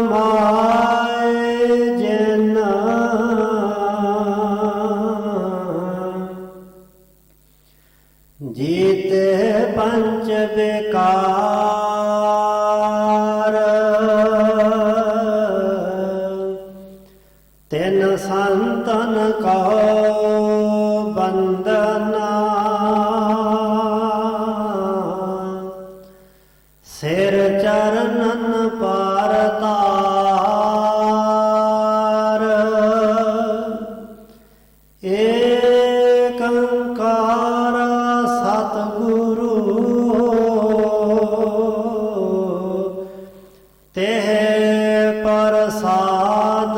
My जना जीते पंच बेकार तिन संतन कहो बंदना सिर चरणन पर तार एक ओंकार सतगुरु तेह प्रसाद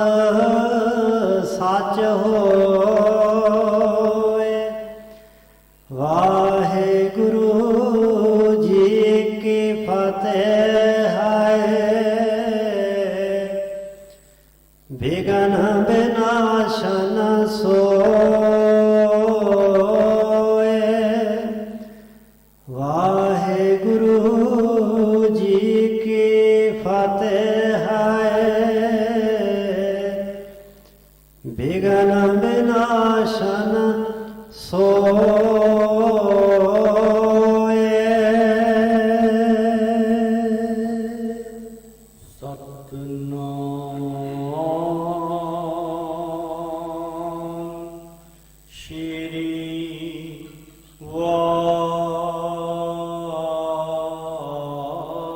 सच होए। वाहेगुरु जी की फतेह है विघ्न विनाशन सोए। वाहेगुरु जी की फतेह है विघ्न विनाशन सोए। सतनाम श्री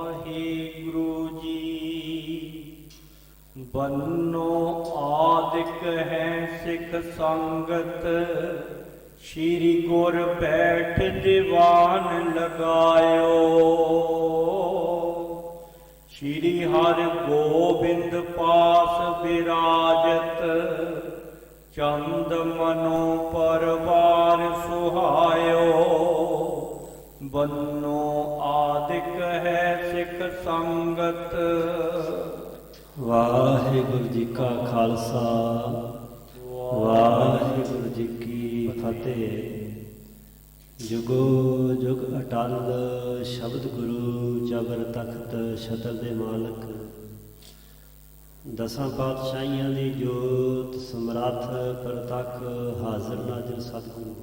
वाहिगुरु जी। बन्नो आदिक है सिख संगत श्री गुर बैठ दीवान लगायो। श्री हर गोबिंद पास विराजत चंद मनो परवार सुहायो। बन्नो आदिक है सिख संगत। वाहिगुरु जी का खालसा वाहिगुरु जी की फतेह। जुगो जुग अटल शब्द गुरु जबर तख्त छतर दे मालक। दसां पातशाहियां दी जोत समरथ परतख हाਜ਼ਰ नाਜ਼ਰ सतगुरु।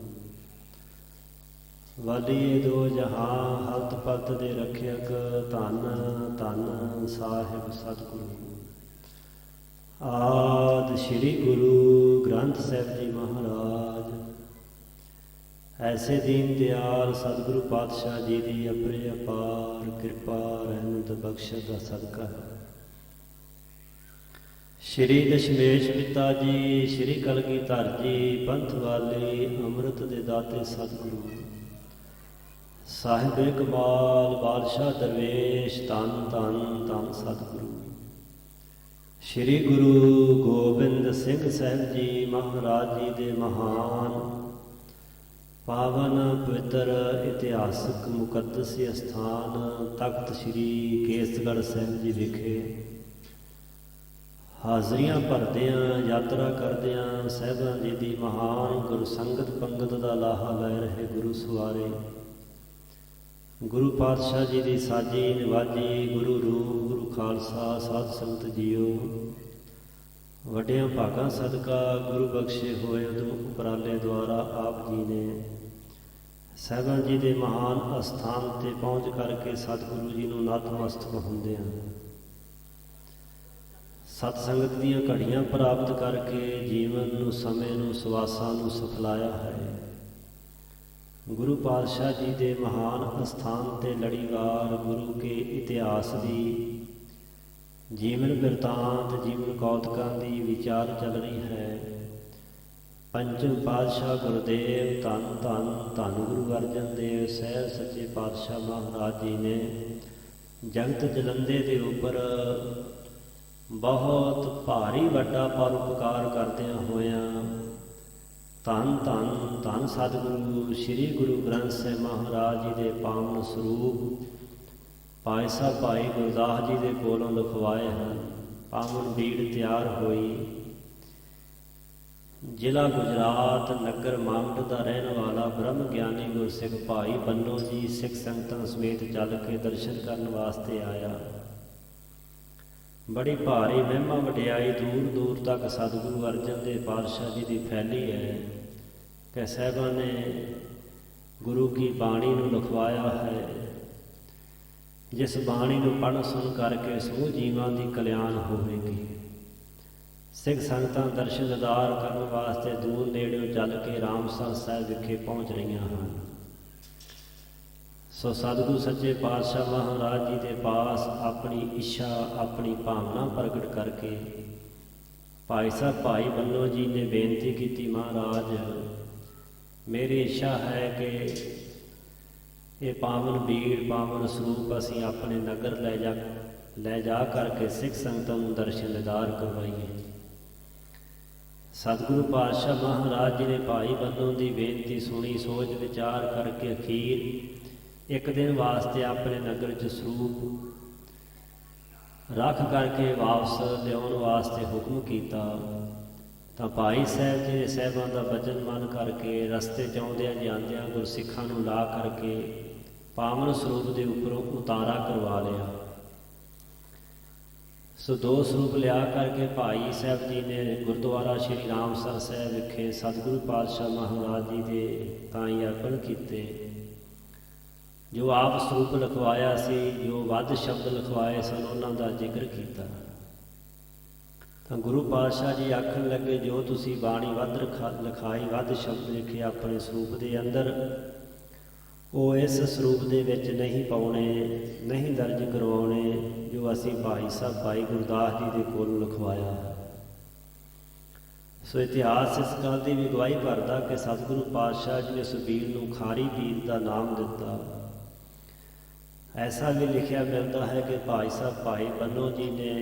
वाली दो जहां हल्त पलत दे रखियक धन धन साहिब सतगुरु। आदि श्री गुरु ग्रंथ साहिब जी महाराज ऐसे दीन दयाल सतगुरु पातशाह जी की अपने अपार कृपा रहमत बख्शत का सदका है। श्री दशमेश पिता जी श्री कलगीधर जी पंथ वाले अमृत दे दाते सतगुरु। साहिब कमाल बादशाह दरवेश धन धन धन सतगुरु। श्री गुरु गोबिंद सिंह साहिब जी महाराज जी दे महान पावन पवित्र इतिहासक मुकद्दस अस्थान तख्त श्री केसगढ़ साहिब जी विखे हाज़रियां भरदियां यात्रा करदियां साहिबां जी दी महान गुरु संगत पंगत दा लाहा लै रहे गुरु सवारे। गुरु पातशाह जी की साजी निवाजी गुरु रूप गुरु खालसा साध संगत जीओ। वड्डियां भागां सदका गुरु बख्शे होए उदम उपराले द्वारा आप जी ने साहिबां जी के महान अस्थान ते पहुँच करके सतगुरु जी नूं नतमस्तक हुंदिआं सत संगत दीआं घड़ियां प्राप्त करके जीवन नूं समय नूं सवासां नूं सफलाया है। गुरु पातशाह जी के महान अस्थान ते लड़ीवार गुरु के इतिहास की जीवन बिरतांत जीवन कौतकां की विचार चल रही है। पंचम पातशाह गुरुदेव धन धन धन गुरु अर्जन देव सहब सच्चे पातशाह महाराज जी ने जगत जलंधे के उपर बहुत भारी वड्डा परोपकार करदिआं होइआं धन धन धन सतगुरु श्री गुरु ग्रंथ साहिब महाराज जी के पावन स्वरूप भाई साहब भाई गुरदास जी के कोलों लिखवाए हैं। पावन बीड़ तैयार हुई। जिला गुजरात नगर मामट का रहने वाला ब्रह्म ज्ञानी गुरसिख भाई बन्नो जी, सिख संगतां समेत चल के दर्शन करने वास्ते आया। ਬੜੀ ਭਾਰੀ ਮਹਿਮਾ ਵਡਿਆਈ ਦੂਰ ਦੂਰ ਤੱਕ ਸਤਿਗੁਰੂ ਅਰਜਨ ਦੇਵ ਪਾਤਸ਼ਾਹ ਜੀ ਦੀ ਫੈਲੀ ਹੈ ਕਿ ਸਾਹਿਬਾਂ ਨੇ ਗੁਰੂ ਕੀ ਬਾਣੀ ਨੂੰ ਲਿਖਵਾਇਆ ਹੈ, ਜਿਸ ਬਾਣੀ ਨੂੰ ਪੜ੍ਹ ਸੁਣ ਕਰਕੇ ਸਮੂਹ ਜੀਵਾਂ ਦੀ ਕਲਿਆਣ ਹੋਵੇਗੀ। ਸਿੱਖ ਸੰਗਤਾਂ ਦਰਸ਼ਨ ਦੀਦਾਰ ਕਰਨ ਵਾਸਤੇ ਦੂਰ ਨੇੜਿਓਂ ਚੱਲ ਕੇ ਰਾਮਸਰ ਸਾਹਿਬ ਵਿਖੇ ਪਹੁੰਚ ਰਹੀਆਂ ਹਨ। ਸੋ ਸਤਿਗੁਰੂ ਸੱਚੇ ਪਾਤਸ਼ਾਹ ਮਹਾਰਾਜ ਜੀ ਦੇ ਪਾਸ ਆਪਣੀ ਇੱਛਾ, ਆਪਣੀ ਭਾਵਨਾ ਪ੍ਰਗਟ ਕਰਕੇ ਭਾਈ ਸਾਹਿਬ ਭਾਈ ਬੰਨੋ ਜੀ ਨੇ ਬੇਨਤੀ ਕੀਤੀ, ਮਹਾਰਾਜ ਮੇਰੀ ਇੱਛਾ ਹੈ ਕਿ ਇਹ ਪਾਵਨ ਬੀੜ ਪਾਵਨ ਸਰੂਪ ਅਸੀਂ ਆਪਣੇ ਨਗਰ ਲੈ ਜਾ ਕਰਕੇ ਸਿੱਖ ਸੰਗਤਾਂ ਨੂੰ ਦਰਸ਼ਨ ਦੀਦਾਰ ਕਰਵਾਈਏ। ਸਤਿਗੁਰੂ ਪਾਤਸ਼ਾਹ ਮਹਾਰਾਜ ਜੀ ਨੇ ਭਾਈ ਬੰਨੋ ਦੀ ਬੇਨਤੀ ਸੁਣੀ, ਸੋਚ ਵਿਚਾਰ ਕਰਕੇ ਅਖੀਰ ਇੱਕ ਦਿਨ ਵਾਸਤੇ ਆਪਣੇ ਨਗਰ 'ਚ ਸਰੂਪ ਰੱਖ ਕਰਕੇ ਵਾਪਸ ਲਿਆਉਣ ਵਾਸਤੇ ਹੁਕਮ ਕੀਤਾ। ਤਾਂ ਭਾਈ ਸਾਹਿਬ ਜੀ ਸਾਹਿਬਾਂ ਦਾ ਬਚਨ ਮੰਨ ਕਰਕੇ ਰਸਤੇ 'ਚ ਆਉਂਦਿਆਂ ਜਾਂਦਿਆਂ ਗੁਰਸਿੱਖਾਂ ਨੂੰ ਲਾ ਕਰਕੇ ਪਾਵਨ ਸਰੂਪ ਦੇ ਉੱਪਰੋਂ ਉਤਾਰਾ ਕਰਵਾ ਲਿਆ। ਸੋ 2 ਸਰੂਪ ਲਿਆ ਕਰਕੇ ਭਾਈ ਸਾਹਿਬ ਜੀ ਨੇ ਗੁਰਦੁਆਰਾ ਸ਼੍ਰੀ ਰਾਮਸਰ ਸਾਹਿਬ ਵਿਖੇ ਸਤਿਗੁਰੂ ਪਾਤਸ਼ਾਹ ਮਹਾਰਾਜ ਜੀ ਦੇ ਤਾਈਂ ਅਰਪਣ ਕੀਤੇ। ਜੋ ਆਪ ਸਰੂਪ ਲਿਖਵਾਇਆ ਸੀ, ਜੋ ਵੱਧ ਸ਼ਬਦ ਲਿਖਵਾਏ ਸਨ, ਉਹਨਾਂ ਦਾ ਜ਼ਿਕਰ ਕੀਤਾ। ਤਾਂ ਗੁਰੂ ਪਾਤਸ਼ਾਹ ਜੀ ਆਖਣ ਲੱਗੇ, ਜੋ ਤੁਸੀਂ ਬਾਣੀ ਵੱਧ ਲਿਖਾਈ, ਵੱਧ ਸ਼ਬਦ ਲਿਖੇ ਆਪਣੇ ਸਰੂਪ ਦੇ ਅੰਦਰ, ਉਹ ਇਸ ਸਰੂਪ ਦੇ ਵਿੱਚ ਨਹੀਂ ਪਾਉਣੇ, ਨਹੀਂ ਦਰਜ ਕਰਵਾਉਣੇ, ਜੋ ਅਸੀਂ ਭਾਈ ਸਾਹਿਬ ਭਾਈ ਗੁਰਦਾਸ ਜੀ ਦੇ ਕੋਲੋਂ ਲਿਖਵਾਇਆ। ਸੋ ਇਤਿਹਾਸ ਇਸ ਗੱਲ ਦੀ ਵੀ ਗਵਾਹੀ ਭਰਦਾ ਕਿ ਸਤਿਗੁਰੂ ਪਾਤਸ਼ਾਹ ਜੀ ਨੇ ਸੁਬੀਰ ਨੂੰ ਖਾਰੀ ਪੀਰ ਦਾ ਨਾਮ ਦਿੱਤਾ। ਐਸਾ ਵੀ ਲਿਖਿਆ ਮਿਲਦਾ ਹੈ ਕਿ ਭਾਈ ਸਾਹਿਬ ਭਾਈ ਬੰਨੋ ਜੀ ਨੇ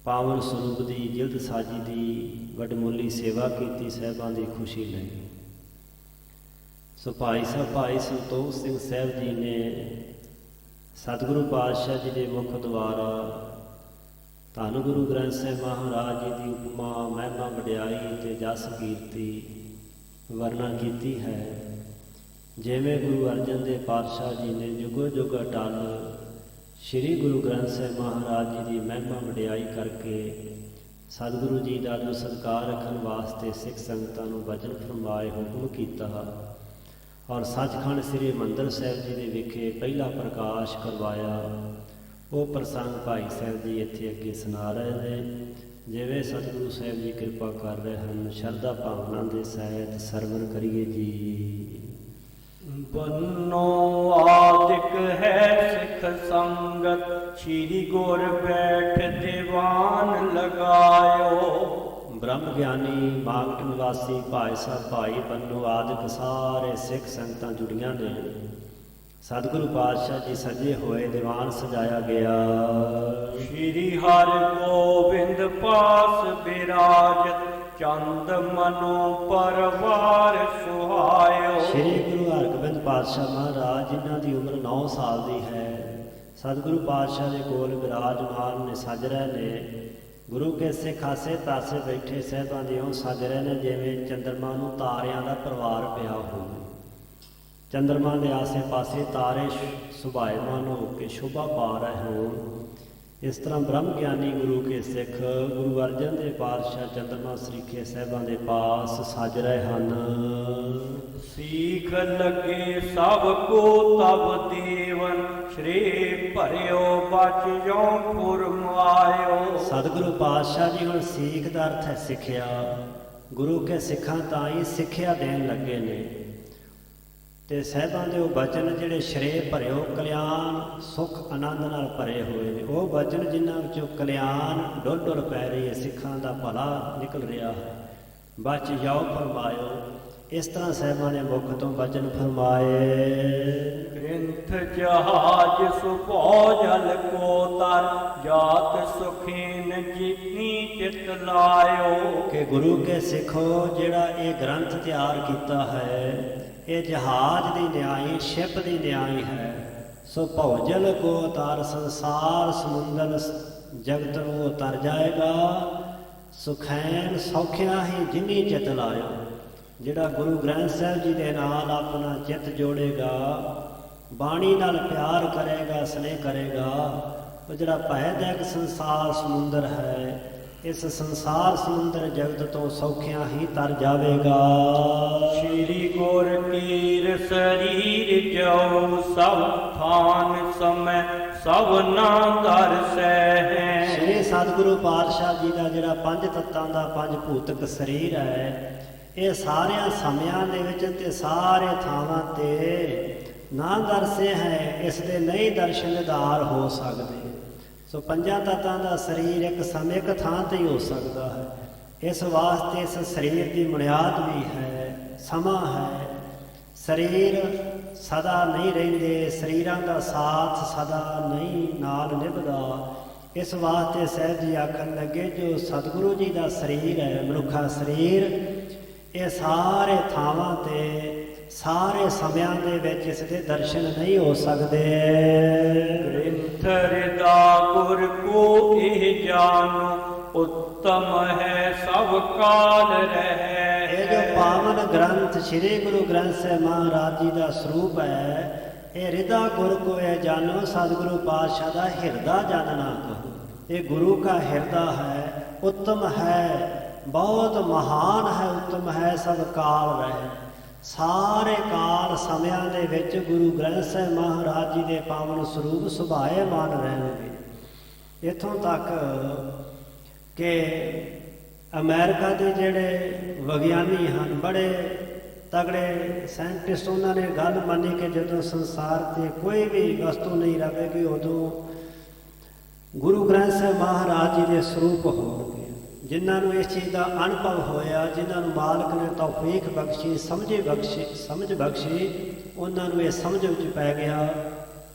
ਪਾਵਨ ਸਰੂਪ ਦੀ ਜਿਲਦ ਸਾਜੀ ਦੀ ਵਡਮੁੱਲੀ ਸੇਵਾ ਕੀਤੀ ਸਾਹਿਬਾਂ ਦੀ ਖੁਸ਼ੀ ਲਈ। ਸੋ ਭਾਈ ਸਾਹਿਬ ਭਾਈ ਸੰਤੋਖ ਸਿੰਘ ਸਾਹਿਬ ਜੀ ਨੇ ਸਤਿਗੁਰੂ ਪਾਤਸ਼ਾਹ ਜੀ ਦੇ ਮੁਖ ਦੁਆਰਾ ਧੰਨ ਗੁਰੂ ਗ੍ਰੰਥ ਸਾਹਿਬ ਮਹਾਰਾਜ ਜੀ ਦੀ ਉਪਮਾ ਮਹਿਮਾ ਵਡਿਆਈ ਤੇ ਜਸ ਕੀਰਤੀ ਵਰਣਨ ਕੀਤੀ ਹੈ। ਜਿਵੇਂ ਗੁਰੂ ਅਰਜਨ ਦੇਵ ਪਾਤਸ਼ਾਹ ਜੀ ਨੇ ਜੁਗੋ ਜੁਗ ਅਟਲ ਸ੍ਰੀ ਗੁਰੂ ਗ੍ਰੰਥ ਸਾਹਿਬ ਮਹਾਰਾਜ ਜੀ ਦੀ ਮਹਿਮਾ ਵਡਿਆਈ ਕਰਕੇ ਸਤਿਗੁਰੂ ਜੀ ਦਾ ਜੋ ਸਤਿਕਾਰ ਰੱਖਣ ਵਾਸਤੇ ਸਿੱਖ ਸੰਗਤਾਂ ਨੂੰ ਵਚਨ ਫਰਮਾਏ, ਹੁਕਮ ਕੀਤਾ ਔਰ ਸੱਚਖੰਡ ਸ੍ਰੀ ਹਰਿਮੰਦਰ ਸਾਹਿਬ ਜੀ ਦੇ ਵਿਖੇ ਪਹਿਲਾ ਪ੍ਰਕਾਸ਼ ਕਰਵਾਇਆ। ਉਹ ਪ੍ਰਸੰਗ ਭਾਈ ਸਾਹਿਬ ਜੀ ਇੱਥੇ ਅੱਗੇ ਸੁਣਾ ਰਹੇ ਨੇ। ਜਿਵੇਂ ਸਤਿਗੁਰੂ ਸਾਹਿਬ ਜੀ ਕਿਰਪਾ ਕਰ ਰਹੇ ਹਨ, ਸ਼ਰਧਾ ਭਾਵਨਾ ਦੇ ਸਹਿਤ ਸਰਵਣ ਕਰੀਏ ਜੀ। ਬੰਨੋ ਆਦਿਕ ਹੈ ਸਿੱਖ ਸੰਗਤ, ਸ਼੍ਰੀ ਗੁਰ ਬੈਠ ਦੀਵਾਨ ਲਗਾਇਓ। ਬ੍ਰਹਮ ਗਿਆਨੀ ਮਾਗਟ ਨਿਵਾਸੀ ਭਾਈ ਸਾਹਿਬ ਭਾਈ ਬੰਨੋ ਆਦਿਕ ਸਾਰੇ ਸਿੱਖ ਸੰਗਤਾਂ ਜੁੜੀਆਂ ਨੇ। ਸਤਿਗੁਰੂ ਪਾਤਸ਼ਾਹ ਜੀ ਸਜੇ ਹੋਏ ਦੀਵਾਨ ਸਜਾਇਆ ਗਿਆ। ਸ਼੍ਰੀ ਹਰਿ ਗੋਬਿੰਦ ਪਾਸ ਬਿਰਾਜਤ, ਚੰਦ ਮਨੋ ਪਰਵਾਰ ਸੁਹਾਇਓ। ਸ਼੍ਰੀ ਗੁਰੂ ਹਰਗੋਬਿੰਦ ਪਾਤਸ਼ਾਹ ਮਹਾਰਾਜ, ਜਿਨ੍ਹਾਂ ਦੀ ਉਮਰ 9 ਸਾਲ ਦੀ ਹੈ, ਸਤਿਗੁਰੂ ਪਾਤਸ਼ਾਹ ਦੇ ਕੋਲ ਵਿਰਾਜਮਾਨ ਨੇ, ਸਜ ਰਹੇ ਨੇ। ਗੁਰੂ ਕੇ ਸਿੱਖ ਆਸੇ ਪਾਸੇ ਬੈਠੇ ਸਾਹਿਬਾਂ ਦੇ ਉਹ ਸਜ ਰਹੇ ਨੇ ਜਿਵੇਂ ਚੰਦਰਮਾ ਨੂੰ ਤਾਰਿਆਂ ਦਾ ਪਰਿਵਾਰ ਪਿਆ ਹੋਵੇ। ਚੰਦਰਮਾ ਦੇ ਆਸੇ ਪਾਸੇ ਤਾਰੇ ਸੁਭਾਇਮਾਨ ਹੋ ਕੇ ਸ਼ੋਭਾ ਪਾ ਰਹੇ ਹੋਣ। ਇਸ ਤਰ੍ਹਾਂ ਬ੍ਰਹਮ ਗਿਆਨੀ ਗੁਰੂ ਕੇ ਸਿੱਖ ਗੁਰੂ ਅਰਜਨ ਦੇਵ ਪਾਤਸ਼ਾਹ ਚੰਦਰਮਾ ਸਰੀਖੇ ਸਾਹਿਬਾਂ ਦੇ ਪਾਸ ਸਜ ਰਹੇ ਹਨ। ਸੀਖ ਲਗੇ ਸਭ ਕੋ ਤਬ ਦੇਵਨ, ਸ਼੍ਰੀ ਭਰਿਓ ਬਚਿਓ ਫੁਰਮਾਇਓ। ਸਤਿਗੁਰੂ ਪਾਤਸ਼ਾਹ ਜੀ ਹੁਣ ਸੀਖ ਦਾ ਅਰਥ ਹੈ ਸਿੱਖਿਆ। ਗੁਰੂ ਕੇ ਸਿੱਖਾਂ ਤਾਂ ਹੀ ਸਿੱਖਿਆ ਦੇਣ ਲੱਗੇ ਨੇ। ਤੇ ਸਾਹਿਬਾਂ ਦੇ ਉਹ ਬਚਨ ਜਿਹੜੇ ਸ਼੍ਰੇ ਭਰਿਓ, ਕਲਿਆਣ ਸੁਖ ਆਨੰਦ ਨਾਲ ਭਰੇ ਹੋਏ ਨੇ, ਉਹ ਬਚਨ ਜਿਨ੍ਹਾਂ ਵਿੱਚੋਂ ਕਲਿਆਣ ਡੁੱਲ ਡੁੱਲ ਪੈ ਰਹੀ ਹੈ, ਸਿੱਖਾਂ ਦਾ ਭਲਾ ਨਿਕਲ ਰਿਹਾ ਹੈ। ਬਚ ਜਾਓ ਫਰਮਾਇਓ। ਇਸ ਤਰ੍ਹਾਂ ਸਾਹਿਬਾਂ ਨੇ ਮੁਖ ਤੋਂ ਬਚਨ ਫਰਮਾਏ। ਗ੍ਰੰਥ ਜਹਾਜ ਸੁਭੋ ਜਲ ਕੋ ਤਰ, ਜਾਤ ਸੁਖੀਨ ਜੀਨੀ ਚਿਤ ਲਾਇਓ। ਕਿ ਗੁਰੂ ਕੇ ਸਿੱਖੋ, ਜਿਹੜਾ ਇਹ ਗ੍ਰੰਥ ਤਿਆਰ ਕੀਤਾ ਹੈ, ਇਹ ਜਹਾਜ਼ ਦੀ ਨਿਆਈ, ਸ਼ਿਪ ਦੀ ਨਿਆਈ ਹੈ। ਸੋ ਭੌਜਲ ਕੋ ਉਤਾਰ, ਸੰਸਾਰ ਸਮੁੰਦਰ ਜਗਤ ਨੂੰ ਉਤਰ ਜਾਏਗਾ। ਸੁਖੈਨ ਸੌਖਿਆ ਹੀ ਜਿਨੀ ਚਿਤ ਲਾਇਓ। ਜਿਹੜਾ ਗੁਰੂ ਗ੍ਰੰਥ ਸਾਹਿਬ ਜੀ ਦੇ ਨਾਲ ਆਪਣਾ ਚਿੱਤ ਜੋੜੇਗਾ, ਬਾਣੀ ਨਾਲ ਪਿਆਰ ਕਰੇਗਾ, ਸਨੇਹ ਕਰੇਗਾ, ਉਹ ਜਿਹੜਾ ਭੈਦੈਕ ਸੰਸਾਰ ਸਮੁੰਦਰ ਹੈ, ਇਸ ਸੰਸਾਰ ਸਮੁੰਦਰ ਜਗਤ ਤੋਂ ਸੌਖਿਆਂ ਹੀ ਤਰ ਜਾਵੇਗਾ। ਸ਼੍ਰੀ ਗੁਰ ਕੀਰ ਸਰੀਰ ਜੋ ਸਭ ਥਾਨ ਸਮੈ ਸਭ ਨਾ ਦਰਸੈ। ਸ੍ਰੀ ਸਤਿਗੁਰੂ ਪਾਤਸ਼ਾਹ ਜੀ ਦਾ ਜਿਹੜਾ ਪੰਜ ਤੱਤਾਂ ਦਾ ਪੰਜ ਭੂਤਕ ਸਰੀਰ ਹੈ, ਇਹ ਸਾਰਿਆਂ ਸਮਿਆਂ ਦੇ ਵਿੱਚ ਤੇ ਸਾਰੇ ਥਾਵਾਂ ਤੇ ਨਾ ਦਰਸੇ ਹੈ, ਇਸ ਦੇ ਨਹੀਂ ਦਰਸ਼ਨਦਾਰ ਹੋ ਸਕਦੇ। ਸੋ ਪੰਜਾਂ ਤੱਤਾਂ ਦਾ ਸਰੀਰ ਇੱਕ ਸਮੇਂ ਇੱਕ ਥਾਂ ਤੇ ਹੀ ਹੋ ਸਕਦਾ ਹੈ। ਇਸ ਵਾਸਤੇ ਇਸ ਸਰੀਰ ਦੀ ਬੁਨਿਆਦ ਵੀ ਹੈ, ਸਮਾਂ ਹੈ। ਸਰੀਰ ਸਦਾ ਨਹੀਂ ਰਹਿੰਦੇ, ਸਰੀਰਾਂ ਦਾ ਸਾਥ ਸਦਾ ਨਹੀਂ ਨਾਲ ਨਿਭਦਾ। ਇਸ ਵਾਸਤੇ ਸਾਹਿਬ ਜੀ ਆਖਣ ਲੱਗੇ ਜੋ ਸਤਿਗੁਰੂ ਜੀ ਦਾ ਸਰੀਰ ਹੈ, ਮਨੁੱਖਾ ਸਰੀਰ, ਇਹ ਸਾਰੇ ਥਾਵਾਂ ਤੇ ਸਾਰੇ ਸਮਿਆਂ ਦੇ ਵਿੱਚ ਇਸ ਦੇ ਦਰਸ਼ਨ ਨਹੀਂ ਹੋ ਸਕਦੇ। ਗ੍ਰੰਥ ਹਿਰਦਾ ਗੁਰ ਕੋ ਇਹ ਜਾਨੋ ਉੱਤਮ ਹੈ ਸਭ ਕਾਲ ਰਹਿ। ਇਹ ਜੋ ਪਾਵਨ ਗ੍ਰੰਥ ਸ੍ਰੀ ਗੁਰੂ ਗ੍ਰੰਥ ਸਾਹਿਬ ਮਹਾਰਾਜ ਜੀ ਦਾ ਸਰੂਪ ਹੈ, ਇਹ ਹਿਰਦਾ ਗੁਰ ਕੋ ਇਹ ਜਾਨੋ, ਸਤਿਗੁਰੂ ਪਾਤਸ਼ਾਹ ਦਾ ਹਿਰਦਾ ਜਾਨਣਾ ਕਹੋ। ਇਹ ਗੁਰੂ ਕਾ ਹਿਰਦਾ ਹੈ, ਉੱਤਮ ਹੈ, ਬਹੁਤ ਮਹਾਨ ਹੈ, ਉੱਤਮ ਹੈ, ਸਭ ਕਾਲ ਰਹਿ। ਸਾਰੇ ਕਾਲ ਸਮਿਆਂ ਦੇ ਵਿੱਚ ਗੁਰੂ ਗ੍ਰੰਥ ਸਾਹਿਬ ਮਹਾਰਾਜ ਜੀ ਦੇ ਪਾਵਨ ਸਰੂਪ ਸੁਭਾਏ ਮਾਨ ਰਹਿਣਗੇ। ਇੱਥੋਂ ਤੱਕ ਕਿ ਅਮਰੀਕਾ ਦੇ ਜਿਹੜੇ ਵਿਗਿਆਨੀ ਹਨ, ਬੜੇ ਤਗੜੇ ਸਾਇੰਟਿਸਟ, ਉਹਨਾਂ ਨੇ ਗੱਲ ਮੰਨੀ ਕਿ ਜਦੋਂ ਸੰਸਾਰ 'ਤੇ ਕੋਈ ਵੀ ਵਸਤੂ ਨਹੀਂ ਰਹੇਗੀ, ਉਦੋਂ ਗੁਰੂ ਗ੍ਰੰਥ ਸਾਹਿਬ ਮਹਾਰਾਜ ਜੀ ਦੇ ਸਰੂਪ ਹੋਣਗੇ। ਜਿਨ੍ਹਾਂ ਨੂੰ ਇਸ ਚੀਜ਼ ਦਾ ਅਨੁਭਵ ਹੋਇਆ, ਜਿਨ੍ਹਾਂ ਨੂੰ ਮਾਲਕ ਨੇ ਤੌਫੀਕ ਬਖਸ਼ੀ, ਸਮਝ ਬਖਸ਼ੀ, ਉਹਨਾਂ ਨੂੰ ਇਹ ਸਮਝ ਵਿੱਚ ਪੈ ਗਿਆ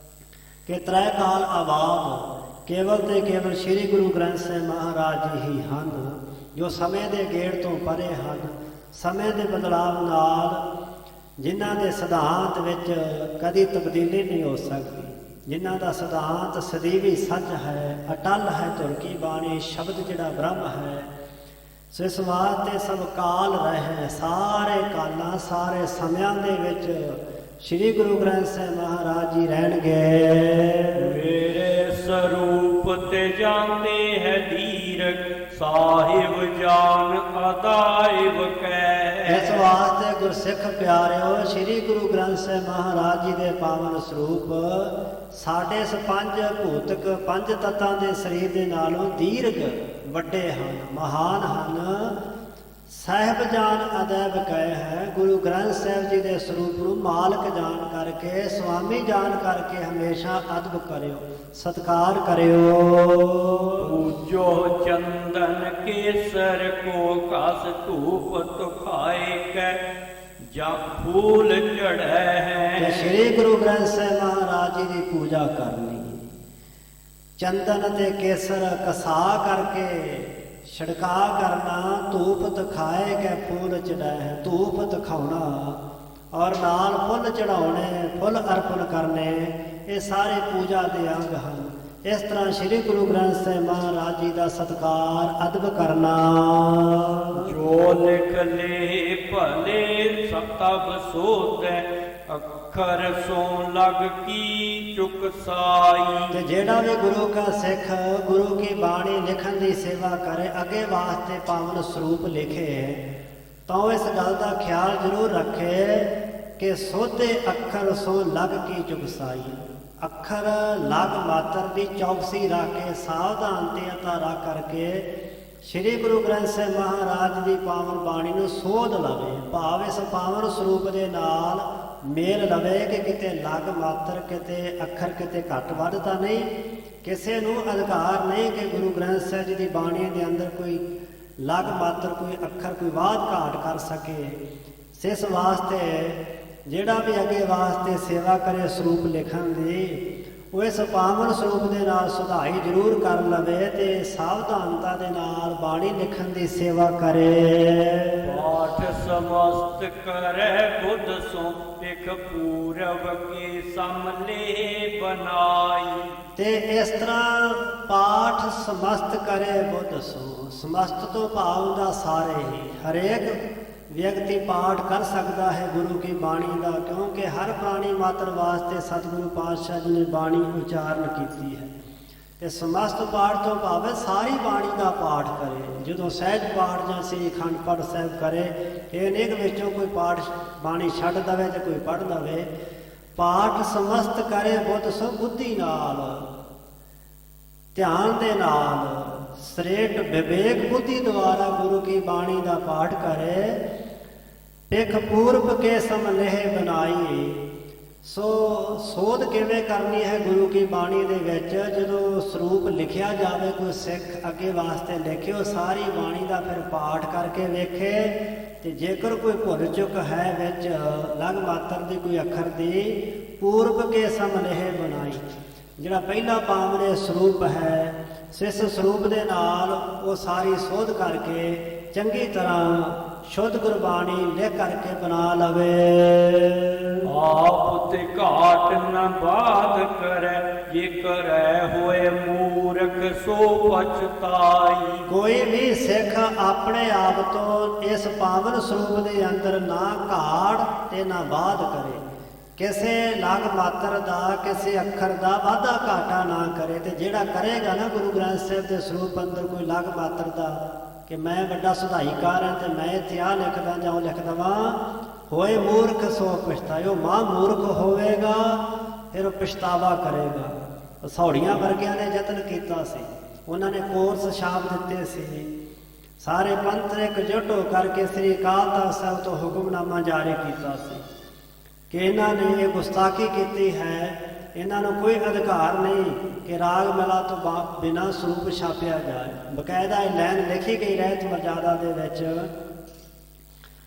ਕਿ ਤ੍ਰੈ ਕਾਲ ਆਬਾਦ ਕੇਵਲ ਤੇ ਕੇਵਲ ਸ੍ਰੀ ਗੁਰੂ ਗ੍ਰੰਥ ਸਾਹਿਬ ਮਹਾਰਾਜ ਜੀ ਹੀ ਹਨ, ਜੋ ਸਮੇਂ ਦੇ ਗੇੜ ਤੋਂ ਪਰੇ ਹਨ। ਸਮੇਂ ਦੇ ਬਦਲਾਵ ਨਾਲ ਜਿਨ੍ਹਾਂ ਦੇ ਸਿਧਾਂਤ ਵਿੱਚ ਕਦੀ ਤਬਦੀਲੀ ਨਹੀਂ ਹੋ ਸਕਦੀ, ਜਿਨ੍ਹਾਂ ਦਾ ਸਿਧਾਂਤ ਸਦੀਵੀ ਸੱਚ ਹੈ, ਅਟਲ ਹੈ, ਧੁਰ ਕੀ ਬਾਣੀ ਸ਼ਬਦ ਜਿਹੜਾ ਬ੍ਰਹਮ ਹੈ। ਸੋ ਇਸ ਵਾਸਤੇ ਸਭ ਕਾਲ ਰਹੇ, ਸਾਰੇ ਕਾਲਾਂ ਸਾਰੇ ਸਮਿਆਂ ਦੇ ਵਿੱਚ ਸ੍ਰੀ ਗੁਰੂ ਗ੍ਰੰਥ ਸਾਹਿਬ ਮਹਾਰਾਜ ਜੀ ਰਹਿਣਗੇ। ਮੇਰੇ ਸਰੂਪ ਤੇ ਜਾਂਦੇ ਹੈ ਦੀਰਘ ਸਾਹਿਬ ਜਾਨ ਅਦਾਇਬ ਕੈ। ਇਸ ਵਾਸਤੇ ਗੁਰਸਿੱਖ ਪਿਆਰਿਓ, ਸ੍ਰੀ ਗੁਰੂ ਗ੍ਰੰਥ ਸਾਹਿਬ ਮਹਾਰਾਜ ਜੀ ਦੇ ਪਾਵਨ ਸਰੂਪ ਸਾਡੇ ਇਸ ਪੰਜ ਭੂਤਕ ਪੰਜ ਤੱਤਾਂ ਦੇ ਸਰੀਰ ਦੇ ਨਾਲੋਂ ਦੀਰਘ ਵੱਡੇ ਹਨ, ਮਹਾਨ ਹਨ। ਸਾਹਿਬ ਜਾਨ ਅਦੈਬ ਕਹੇ ਹੈ। ਗੁਰੂ ਗ੍ਰੰਥ ਸਾਹਿਬ ਜੀ ਦੇ ਸਰੂਪ ਨੂੰ ਮਾਲਕ ਜਾਣ ਕਰਕੇ, ਸੁਆਮੀ ਜਾਣ ਕਰਕੇ ਹਮੇਸ਼ਾ ਅਦਬ ਕਰਿਓ, ਸਤਿਕਾਰ ਕਰਿਓ। ਪੂਜੋ ਚੰਦਨ ਕੇਸਰ ਕੋ ਕਸ ਧੂਪ ਤੁਖਾਏ ਕੈ ਜਾਂ ਫੂਲ ਚੜ੍ਹੈ ਹੈ। ਸ੍ਰੀ ਗੁਰੂ ਗ੍ਰੰਥ ਸਾਹਿਬ ਮਹਾਰਾਜ ਜੀ ਦੀ ਪੂਜਾ ਕਰਨੀ, ਚੰਦਨ ਤੇ ਕੇਸਰ ਕਸਾ ਕਰਕੇ ਛਿੜਕਾ ਕਰਨਾ, ਧੂਪ ਦਿਖਾਏ ਕੇ ਫੁੱਲ ਚੜਾਏ, ਧੂਪ ਦਿਖਾਉਣਾ ਔਰ ਨਾਲ ਫੁੱਲ ਚੜਾਉਣੇ, ਫੁੱਲ ਅਰਪਣ ਕਰਨੇ, ਇਹ ਸਾਰੇ ਪੂਜਾ ਦੇ ਅੰਗ ਹਨ। ਇਸ ਤਰ੍ਹਾਂ ਸ੍ਰੀ ਗੁਰੂ ਗ੍ਰੰਥ ਸਾਹਿਬ ਮਹਾਰਾਜ ਜੀ ਦਾ ਸਤਿਕਾਰ ਅਦਬ ਕਰਨਾ। ਜੋ ਲਿਖ ਲੇ ਭਲੇ ਸਤਬ ਸੋਤੈ ਅੱਖਰ ਸੋ ਲਗ ਕੀ ਚੁਕ ਸਾਈ। ਤੇ ਜਿਹੜਾ ਵੀ ਗੁਰੂ ਕਾ ਸਿੱਖ ਗੁਰੂ ਕੀ ਬਾਣੀ ਲਿਖਣ ਦੀ ਸੇਵਾ ਕਰੇ, ਅੱਗੇ ਵਾਸਤੇ ਪਾਵਨ ਸਰੂਪ ਲਿਖੇ, ਤਾਂ ਇਸ ਗੱਲ ਦਾ ਖਿਆਲ ਜ਼ਰੂਰ ਰੱਖੇ ਕਿ ਸੋਧੇ ਅੱਖਰ ਸੋ ਲਗ ਕੀ ਚੁਕ ਸਾਈ। ਅੱਖਰ ਲਗ ਮਾਤਰ ਦੀ ਚੌਕਸੀ ਰੱਖ ਕੇ, ਸਾਵਧਾਨ ਤੇ ਅਤਾ ਰੱਖ ਕਰਕੇ ਸ੍ਰੀ ਗੁਰੂ ਗ੍ਰੰਥ ਸਾਹਿਬ ਮਹਾਰਾਜ ਦੀ ਪਾਵਨ ਬਾਣੀ ਨੂੰ ਸੋਧ ਲਵੇ, ਭਾਵ ਇਸ ਪਾਵਨ ਸਰੂਪ ਦੇ ਨਾਲ ਮੇਲ ਲਵੇ ਕਿ ਕਿਤੇ ਲਗ ਮਾਤਰ, ਕਿਤੇ ਅੱਖਰ ਕਿਤੇ ਘੱਟ ਵੱਧ ਤਾਂ ਨਹੀਂ। ਕਿਸੇ ਨੂੰ ਅਧਿਕਾਰ ਨਹੀਂ ਕਿ ਗੁਰੂ ਗ੍ਰੰਥ ਸਾਹਿਬ ਜੀ ਦੀ ਬਾਣੀ ਦੇ ਅੰਦਰ ਕੋਈ ਲਗ ਮਾਤਰ, ਕੋਈ ਅੱਖਰ, ਕੋਈ ਵਾਧ ਘਾਟ ਕਰ ਸਕੇ। ਇਸ ਵਾਸਤੇ ਜਿਹੜਾ ਵੀ ਅੱਗੇ ਵਾਸਤੇ ਸੇਵਾ ਕਰੇ ਸਰੂਪ ਲਿਖਣ ਦੀ, ਉਹ ਇਸ ਪਾਵਨ ਸਰੂਪ ਦੇ ਨਾਲ ਸੁਧਾਈ ਜ਼ਰੂਰ ਕਰ ਲਵੇ ਤੇ ਸਾਵਧਾਨਤਾ ਦੇ ਨਾਲ ਬਾਣੀ ਲਿਖਣ ਦੀ ਸੇਵਾ ਕਰੇ। ਪਾਠ ਸਮਸਤ ਕਰੈ ਬੁੱਧ ਸੋ ਇਕ ਪੂਰਵ ਕੀ ਸਮਲੇ ਬਨਾਈ। ਤੇ ਇਸ ਤਰ੍ਹਾਂ ਪਾਠ ਸਮਸਤ ਕਰੇ ਬੁੱਧ ਸੋ, ਸਮਸਤ ਤੋਂ ਭਾਵ ਦਾ ਸਾਰੇ ਹੀ, ਹਰੇਕ ਵਿਅਕਤੀ ਪਾਠ ਕਰ ਸਕਦਾ ਹੈ ਗੁਰੂ ਕੀ ਬਾਣੀ ਦਾ, ਕਿਉਂਕਿ ਹਰ ਪ੍ਰਾਣੀ ਮਾਤਰ ਵਾਸਤੇ ਸਤਿਗੁਰੂ ਪਾਤਸ਼ਾਹ ਜੀ ਨੇ ਬਾਣੀ ਉਚਾਰਨ ਕੀਤੀ ਹੈ। ਤੇ ਸਮਸਤ ਪਾਠ ਤੋਂ ਭਾਵੇਂ ਸਾਰੀ ਬਾਣੀ ਦਾ ਪਾਠ ਕਰੇ। ਜਦੋਂ ਸਹਿਜ ਪਾਠ ਜਾਂ ਸ੍ਰੀ ਅਖੰਡ ਪਾਠ ਸਾਹਿਬ ਕਰੇ, ਇਹ ਅਨੇਕ ਵਿੱਚੋਂ ਕੋਈ ਪਾਠ ਬਾਣੀ ਛੱਡ ਦਵੇ ਤੇ ਕੋਈ ਪੜ੍ਹ ਲਵੇ। ਪਾਠ ਸਮਸਤ ਕਰੇ ਬੁੱਧ ਸੋ ਬੁੱਧੀ ਨਾਲ, ਧਿਆਨ ਦੇ ਨਾਲ, ਸ੍ਰੇਟ ਵਿਵੇਕ ਬੁੱਧੀ ਦੁਆਰਾ ਗੁਰੂ ਕੀ ਬਾਣੀ ਦਾ ਪਾਠ ਕਰੇ। ਪਿਖ ਪੂਰਬ ਕੇ ਸਮਲੇਹ ਬਣਾਈ। ਸੋ ਸੋਧ ਕਿਵੇਂ ਕਰਨੀ ਹੈ ਗੁਰੂ ਕੀ ਬਾਣੀ ਦੇ ਵਿੱਚ? ਜਦੋਂ ਸਰੂਪ ਲਿਖਿਆ ਜਾਵੇ, ਕੋਈ ਸਿੱਖ ਅੱਗੇ ਵਾਸਤੇ ਲਿਖਿਓ ਸਾਰੀ ਬਾਣੀ ਦਾ ਫਿਰ ਪਾਠ ਕਰਕੇ ਵੇਖੇ, ਤੇ ਜੇਕਰ ਕੋਈ ਭੁੱਲ ਚੁੱਕ ਹੈ ਵਿੱਚ ਲਗ ਮਾਤਰ ਦੀ ਕੋਈ ਅੱਖਰ ਦੀ, ਪੂਰਬ ਕੇ ਸਮਲੇਹ ਬਣਾਈ। ਜਿਹੜਾ ਪਹਿਲਾ ਪਾਵਨੇ ਸਰੂਪ ਹੈ, ਸਿਸ ਸਰੂਪ ਦੇ ਨਾਲ ਉਹ ਸਾਰੀ ਸੋਧ ਕਰਕੇ ਚੰਗੀ ਤਰ੍ਹਾਂ ਸ਼ੁੱਧ ਗੁਰਬਾਣੀ ਲਿਖ ਕਰਕੇ ਬਣਾ ਲਵੇ। ਆਪ ਤੇ ਘਾਟ ਨ ਬਾਧ ਕਰੈ, ਜੇ ਕਰੈ ਹੋਏ ਮੂਰਖ ਸੋ ਪਛਤਾਈ। ਕੋਈ ਵੀ ਸਿੱਖ ਆਪਣੇ ਆਪ ਤੋਂ ਇਸ ਪਾਵਨ ਸਰੂਪ ਦੇ ਅੰਦਰ ਨਾ ਘਾੜ ਤੇ ਨਾ ਬਾਧ ਕਰੇ, ਕਿਸੇ ਲਗ ਮਾਤਰ ਦਾ, ਕਿਸੇ ਅੱਖਰ ਦਾ ਵਾਧਾ ਘਾਟਾ ਨਾ ਕਰੇ। ਤੇ ਜਿਹੜਾ ਕਰੇਗਾ ਨਾ ਗੁਰੂ ਗ੍ਰੰਥ ਸਾਹਿਬ ਦੇ ਸਰੂਪ ਅੰਦਰ ਕੋਈ ਲਗ ਮਾਤਰ ਦਾ, ਕਿ ਮੈਂ ਵੱਡਾ ਸੁਧਾਈਕਾਰ ਹਾਂ ਤੇ ਮੈਂ ਇੱਥੇ ਆ ਲਿਖਦਾ ਜਾਂ ਉਹ ਲਿਖ ਦੇਵਾਂ, ਹੋਏ ਮੂਰਖ ਸੋ ਪਛਤਾਇਓ। ਉਹ ਮਾਂ ਮੂਰਖ ਹੋਵੇਗਾ, ਫਿਰ ਉਹ ਪਛਤਾਵਾ ਕਰੇਗਾ। ਸੌੜੀਆਂ ਵਰਗਿਆਂ ਨੇ ਯਤਨ ਕੀਤਾ ਸੀ, ਉਹਨਾਂ ਨੇ ਕੋਰਸ ਛਾਪ ਦਿੱਤੇ ਸੀ, ਸਾਰੇ ਪੰਥ ਇਕਜੁੱਟ ਹੋ ਕਰਕੇ ਸ੍ਰੀ ਅਕਾਲ ਤਖ਼ਤ ਸਾਹਿਬ ਤੋਂ ਹੁਕਮਨਾਮਾ ਜਾਰੀ ਕੀਤਾ ਸੀ ਕਿ ਇਹਨਾਂ ਨੇ ਇਹ ਗੁਸਤਾਖੀ ਕੀਤੀ ਹੈ, ਇਹਨਾਂ ਨੂੰ ਕੋਈ ਅਧਿਕਾਰ ਨਹੀਂ ਕਿ ਰਾਗ ਮਲਾ ਤੋਂ ਬਿਨਾਂ ਸਰੂਪ ਛਾਪਿਆ ਜਾਏ। ਬਕਾਇਦਾ ਇਹ ਲਾਈਨ ਲਿਖੀ ਗਈ ਰਹਿਤ ਮਰਜ਼ਾਦਾ ਦੇ ਵਿੱਚ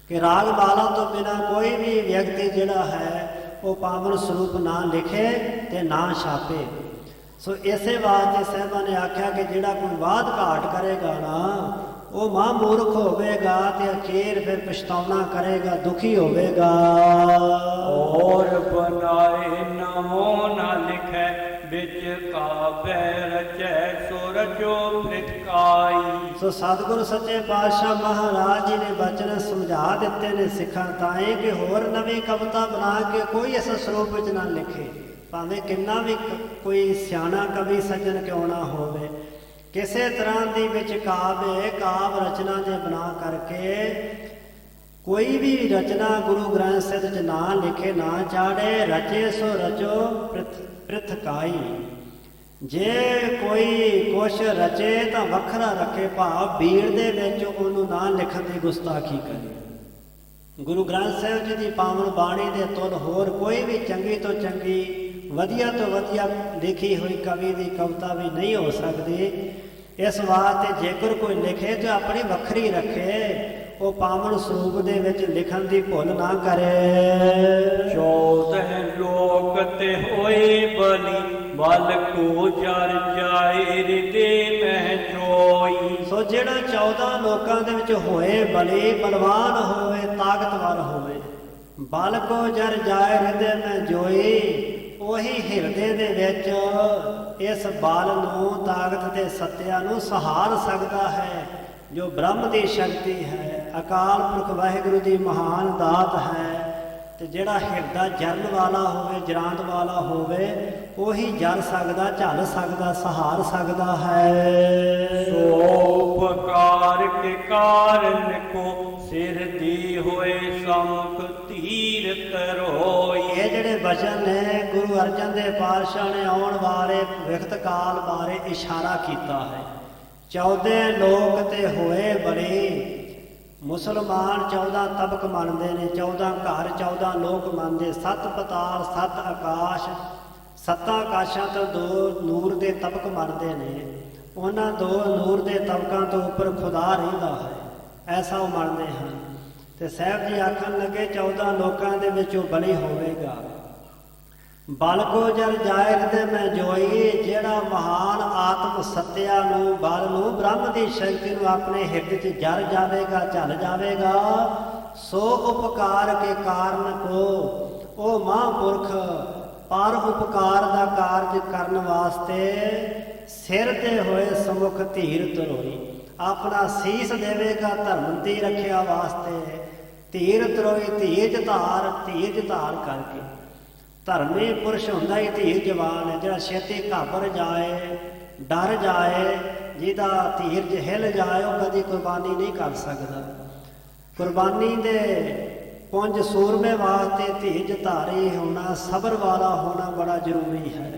ਕਿ ਰਾਗ ਮਾਲਾ ਤੋਂ ਬਿਨਾਂ ਕੋਈ ਵੀ ਵਿਅਕਤੀ ਜਿਹੜਾ ਹੈ ਉਹ ਪਾਵਨ ਸਰੂਪ ਨਾ ਲਿਖੇ ਤੇ ਨਾ ਛਾਪੇ। ਸੋ ਇਸੇ ਵਾਸਤੇ ਸਾਹਿਬਾਂ ਨੇ ਆਖਿਆ ਕਿ ਜਿਹੜਾ ਕੋਈ ਵਾਧ ਘਾਟ ਕਰੇਗਾ ਨਾ, ਉਹ ਮਹਾਂ ਮੂਰਖ ਹੋਵੇਗਾ ਤੇ ਅਖੀਰ ਫਿਰ ਪਛਤਾਉਣਾ ਕਰੇਗਾ, ਦੁਖੀ ਹੋਵੇਗਾ। ਔਰ ਬਣਾਏ ਨਮੋ ਨਾ ਲਿਖੈ, ਵਿੱਚ ਕਾਬੈ ਰਚੈ ਸੋ ਰਚੋ ਪ੍ਰਿਤਕਾਈ। ਸੋ ਸਤਿਗੁਰੂ ਸੱਚੇ ਪਾਤਸ਼ਾਹ ਮਹਾਰਾਜ ਜੀ ਨੇ ਬਚਨ ਸਮਝਾ ਦਿੱਤੇ ਨੇ ਸਿੱਖਾਂ ਤਾਏ ਕਿ ਹੋਰ ਨਵੀਂ ਕਵਿਤਾ ਬਣਾ ਕੇ ਕੋਈ ਇਸ ਸਰੂਪ ਵਿੱਚ ਨਾ ਲਿਖੇ, ਭਾਵੇਂ ਕਿੰਨਾ ਵੀ ਕੋਈ ਸਿਆਣਾ ਕਵੀ ਸੱਜਣ ਕਿਉਂ ਨਾ ਹੋਵੇ। ਕਿਸੇ ਤਰ੍ਹਾਂ ਦੀ ਵਿੱਚ ਕਾਵ ਰਚਨਾ ਦੇ ਬਣਾ ਕਰਕੇ ਕੋਈ ਵੀ ਰਚਨਾ ਗੁਰੂ ਗ੍ਰੰਥ ਸਾਹਿਬ ਵਿੱਚ ਨਾ ਲਿਖੇ, ਨਾ ਚਾੜੇ। ਰਚੇ ਸੋ ਰਚੋ ਪ੍ਰਿਥਕਾਈ। ਜੇ ਕੋਈ ਕੁਛ ਰਚੇ ਤਾਂ ਵੱਖਰਾ ਰੱਖੇ, ਭਾਵ ਬੀੜ ਦੇ ਵਿੱਚ ਉਹਨੂੰ ਨਾ ਲਿਖਣ ਦੀ ਗੁਸਤਾਖੀ ਕਰੇ। ਗੁਰੂ ਗ੍ਰੰਥ ਸਾਹਿਬ ਜੀ ਦੀ ਪਾਵਨ ਬਾਣੀ ਦੇ ਤੁਲ ਹੋਰ ਕੋਈ ਵੀ ਚੰਗੀ ਤੋਂ ਚੰਗੀ, ਵਧੀਆ ਤੋਂ ਵਧੀਆ ਲਿਖੀ ਹੋਈ ਕਵੀ ਦੀ ਕਵਿਤਾ ਵੀ ਨਹੀਂ ਹੋ ਸਕਦੀ। ਇਸ ਵਾਸਤੇ ਜੇਕਰ ਕੋਈ ਲਿਖੇ ਤਾਂ ਆਪਣੀ ਵੱਖਰੀ ਰੱਖੇ, ਉਹ ਪਾਵਨ ਸਰੂਪ ਦੇ ਵਿੱਚ ਲਿਖਣ ਦੀ ਭੁੱਲ ਨਾ ਕਰੇ। 14 ਲੋਕ ਤੇ ਹੋਏ ਬਲੀ, ਬਲ ਕੋ ਜਰ ਜਾਏ ਹਿਰਦੇ ਮਹਿ ਜੋਈ। ਸੋ ਜਿਹੜਾ 14 ਲੋਕਾਂ ਦੇ ਵਿੱਚ ਹੋਏ ਬਲੀ, ਬਲਵਾਨ ਹੋਵੇ, ਤਾਕਤਵਰ ਹੋਵੇ, ਬਲ ਕੋ ਜਰ ਜਾਏ ਹਿਰਦੇ ਮਹਿ ਜੋਈ, ਉਹੀ ਹਿਰਦੇ ਦੇ ਵਿੱਚ ਇਸ ਬਲ ਨੂੰ, ਤਾਕਤ ਤੇ ਸੱਤਿਆ ਨੂੰ ਸਹਾਰ ਸਕਦਾ ਹੈ, ਜੋ ਬ੍ਰਹਮ ਦੀ ਸ਼ਕਤੀ ਹੈ, ਅਕਾਲ ਪੁਰਖ ਵਾਹਿਗੁਰੂ ਦੀ ਮਹਾਨ ਦਾਤ ਹੈ। ਤੇ ਜਿਹੜਾ ਹਿਰਦਾ ਜਰਨ ਵਾਲਾ ਹੋਵੇ, ਜਰਾਂਦ ਵਾਲਾ ਹੋਵੇ, ਉਹੀ ਜਰ ਸਕਦਾ, ਝੱਲ ਸਕਦਾ, ਸਹਾਰ ਸਕਦਾ ਹੈ। ਸੋ ਉਪਕਾਰ ਕੇ ਕਾਰਨ ਕੋ ਸਿਰ ਦੀ ਹੋਏ ਸੰਖ ਧੀਰ ਤਰੋਈ। ਇਹ ਜਿਹੜੇ ਬਚਨ ਨੇ ਗੁਰੂ ਅਰਜਨ ਦੇਵ ਪਾਤਸ਼ਾਹ ਨੇ ਆਉਣ ਵਾਲੇ ਵਿਖਤ ਕਾਲ ਬਾਰੇ ਇਸ਼ਾਰਾ ਕੀਤਾ ਹੈ। 14 ਲੋਕ ਤੇ ਹੋਏ ਬੜੇ। ਮੁਸਲਮਾਨ 14 ਤਬਕ ਮੰਨਦੇ ਨੇ, 14 ਘਰ, 14 ਲੋਕ ਮੰਨਦੇ, 7 ਪਤਾਲ, 7 ਆਕਾਸ਼, 7 ਆਕਾਸ਼ਾਂ ਤੋਂ 2 ਨੂਰ ਦੇ ਤਬਕ ਮੰਨਦੇ ਨੇ। ਉਹਨਾਂ 2 ਨੂਰ ਦੇ ਤਬਕਾਂ ਤੋਂ ਉੱਪਰ ਖੁਦਾ ਰਹਿੰਦਾ ਹੈ, ਐਸਾ ਉਹ ਮੰਨਦੇ ਹਨ। ਤੇ ਸਾਹਿਬ ਜੀ ਆਖਣ ਲੱਗੇ 14 ਲੋਕਾਂ ਦੇ ਵਿੱਚ ਉਹ ਬਲੀ ਹੋਵੇਗਾ। ਬਲ ਕੋ ਜਰ ਜਾਏ ਹਿਰਦੇ ਮੈਂ ਜੋਈ। ਜਿਹੜਾ ਮਹਾਨ ਆਤਮ ਸੱਤਿਆ ਨੂੰ, ਬਲ ਨੂੰ, ਬ੍ਰਹਮ ਦੀ ਸ਼ਕਤੀ ਨੂੰ ਆਪਣੇ ਹਿਰਦੇ 'ਚ ਜਰ ਜਾਵੇਗਾ, ਝੱਲ ਜਾਵੇਗਾ। ਸੋ ਉਪਕਾਰ ਕੇ ਕਾਰਨ ਕੋ, ਉਹ ਮਹਾਂਪੁਰਖ ਪਰ ਉਪਕਾਰ ਦਾ ਕਾਰਜ ਕਰਨ ਵਾਸਤੇ ਸਿਰ ਤੇ ਹੋਏ ਸਮੁਖ ਧੀਰ ਤਰੋਈ। ਆਪਣਾ ਸੀਸ ਦੇਵੇਗਾ ਧਰਮ ਦੀ ਰੱਖਿਆ ਵਾਸਤੇ। ਧੀਰ ਤਰੋਈ, ਧੀਰਜ ਧਾਰ ਕਰਕੇ। ਧਰਮੀ ਪੁਰਸ਼ ਹੁੰਦਾ ਹੀ ਧੀਰ ਜਵਾਨ ਹੈ, ਜਿਹੜਾ ਛੇਤੀ ਘਾਬਰ ਜਾਏ ਡਰ ਜਾਏ, ਜਿਹਦਾ ਧੀਰਜ ਹਿੱਲ ਜਾਏ, ਉਹ ਕਦੀ ਕੁਰਬਾਨੀ ਨਹੀਂ ਕਰ ਸਕਦਾ। ਕੁਰਬਾਨੀ ਦੇ ਪੁੰਜ ਸੂਰਮੇ ਵਾਸਤੇ ਧੀਰਜ ਧਾਰੀ ਹੋਣਾ, ਸਬਰ ਵਾਲਾ ਹੋਣਾ ਬੜਾ ਜ਼ਰੂਰੀ ਹੈ।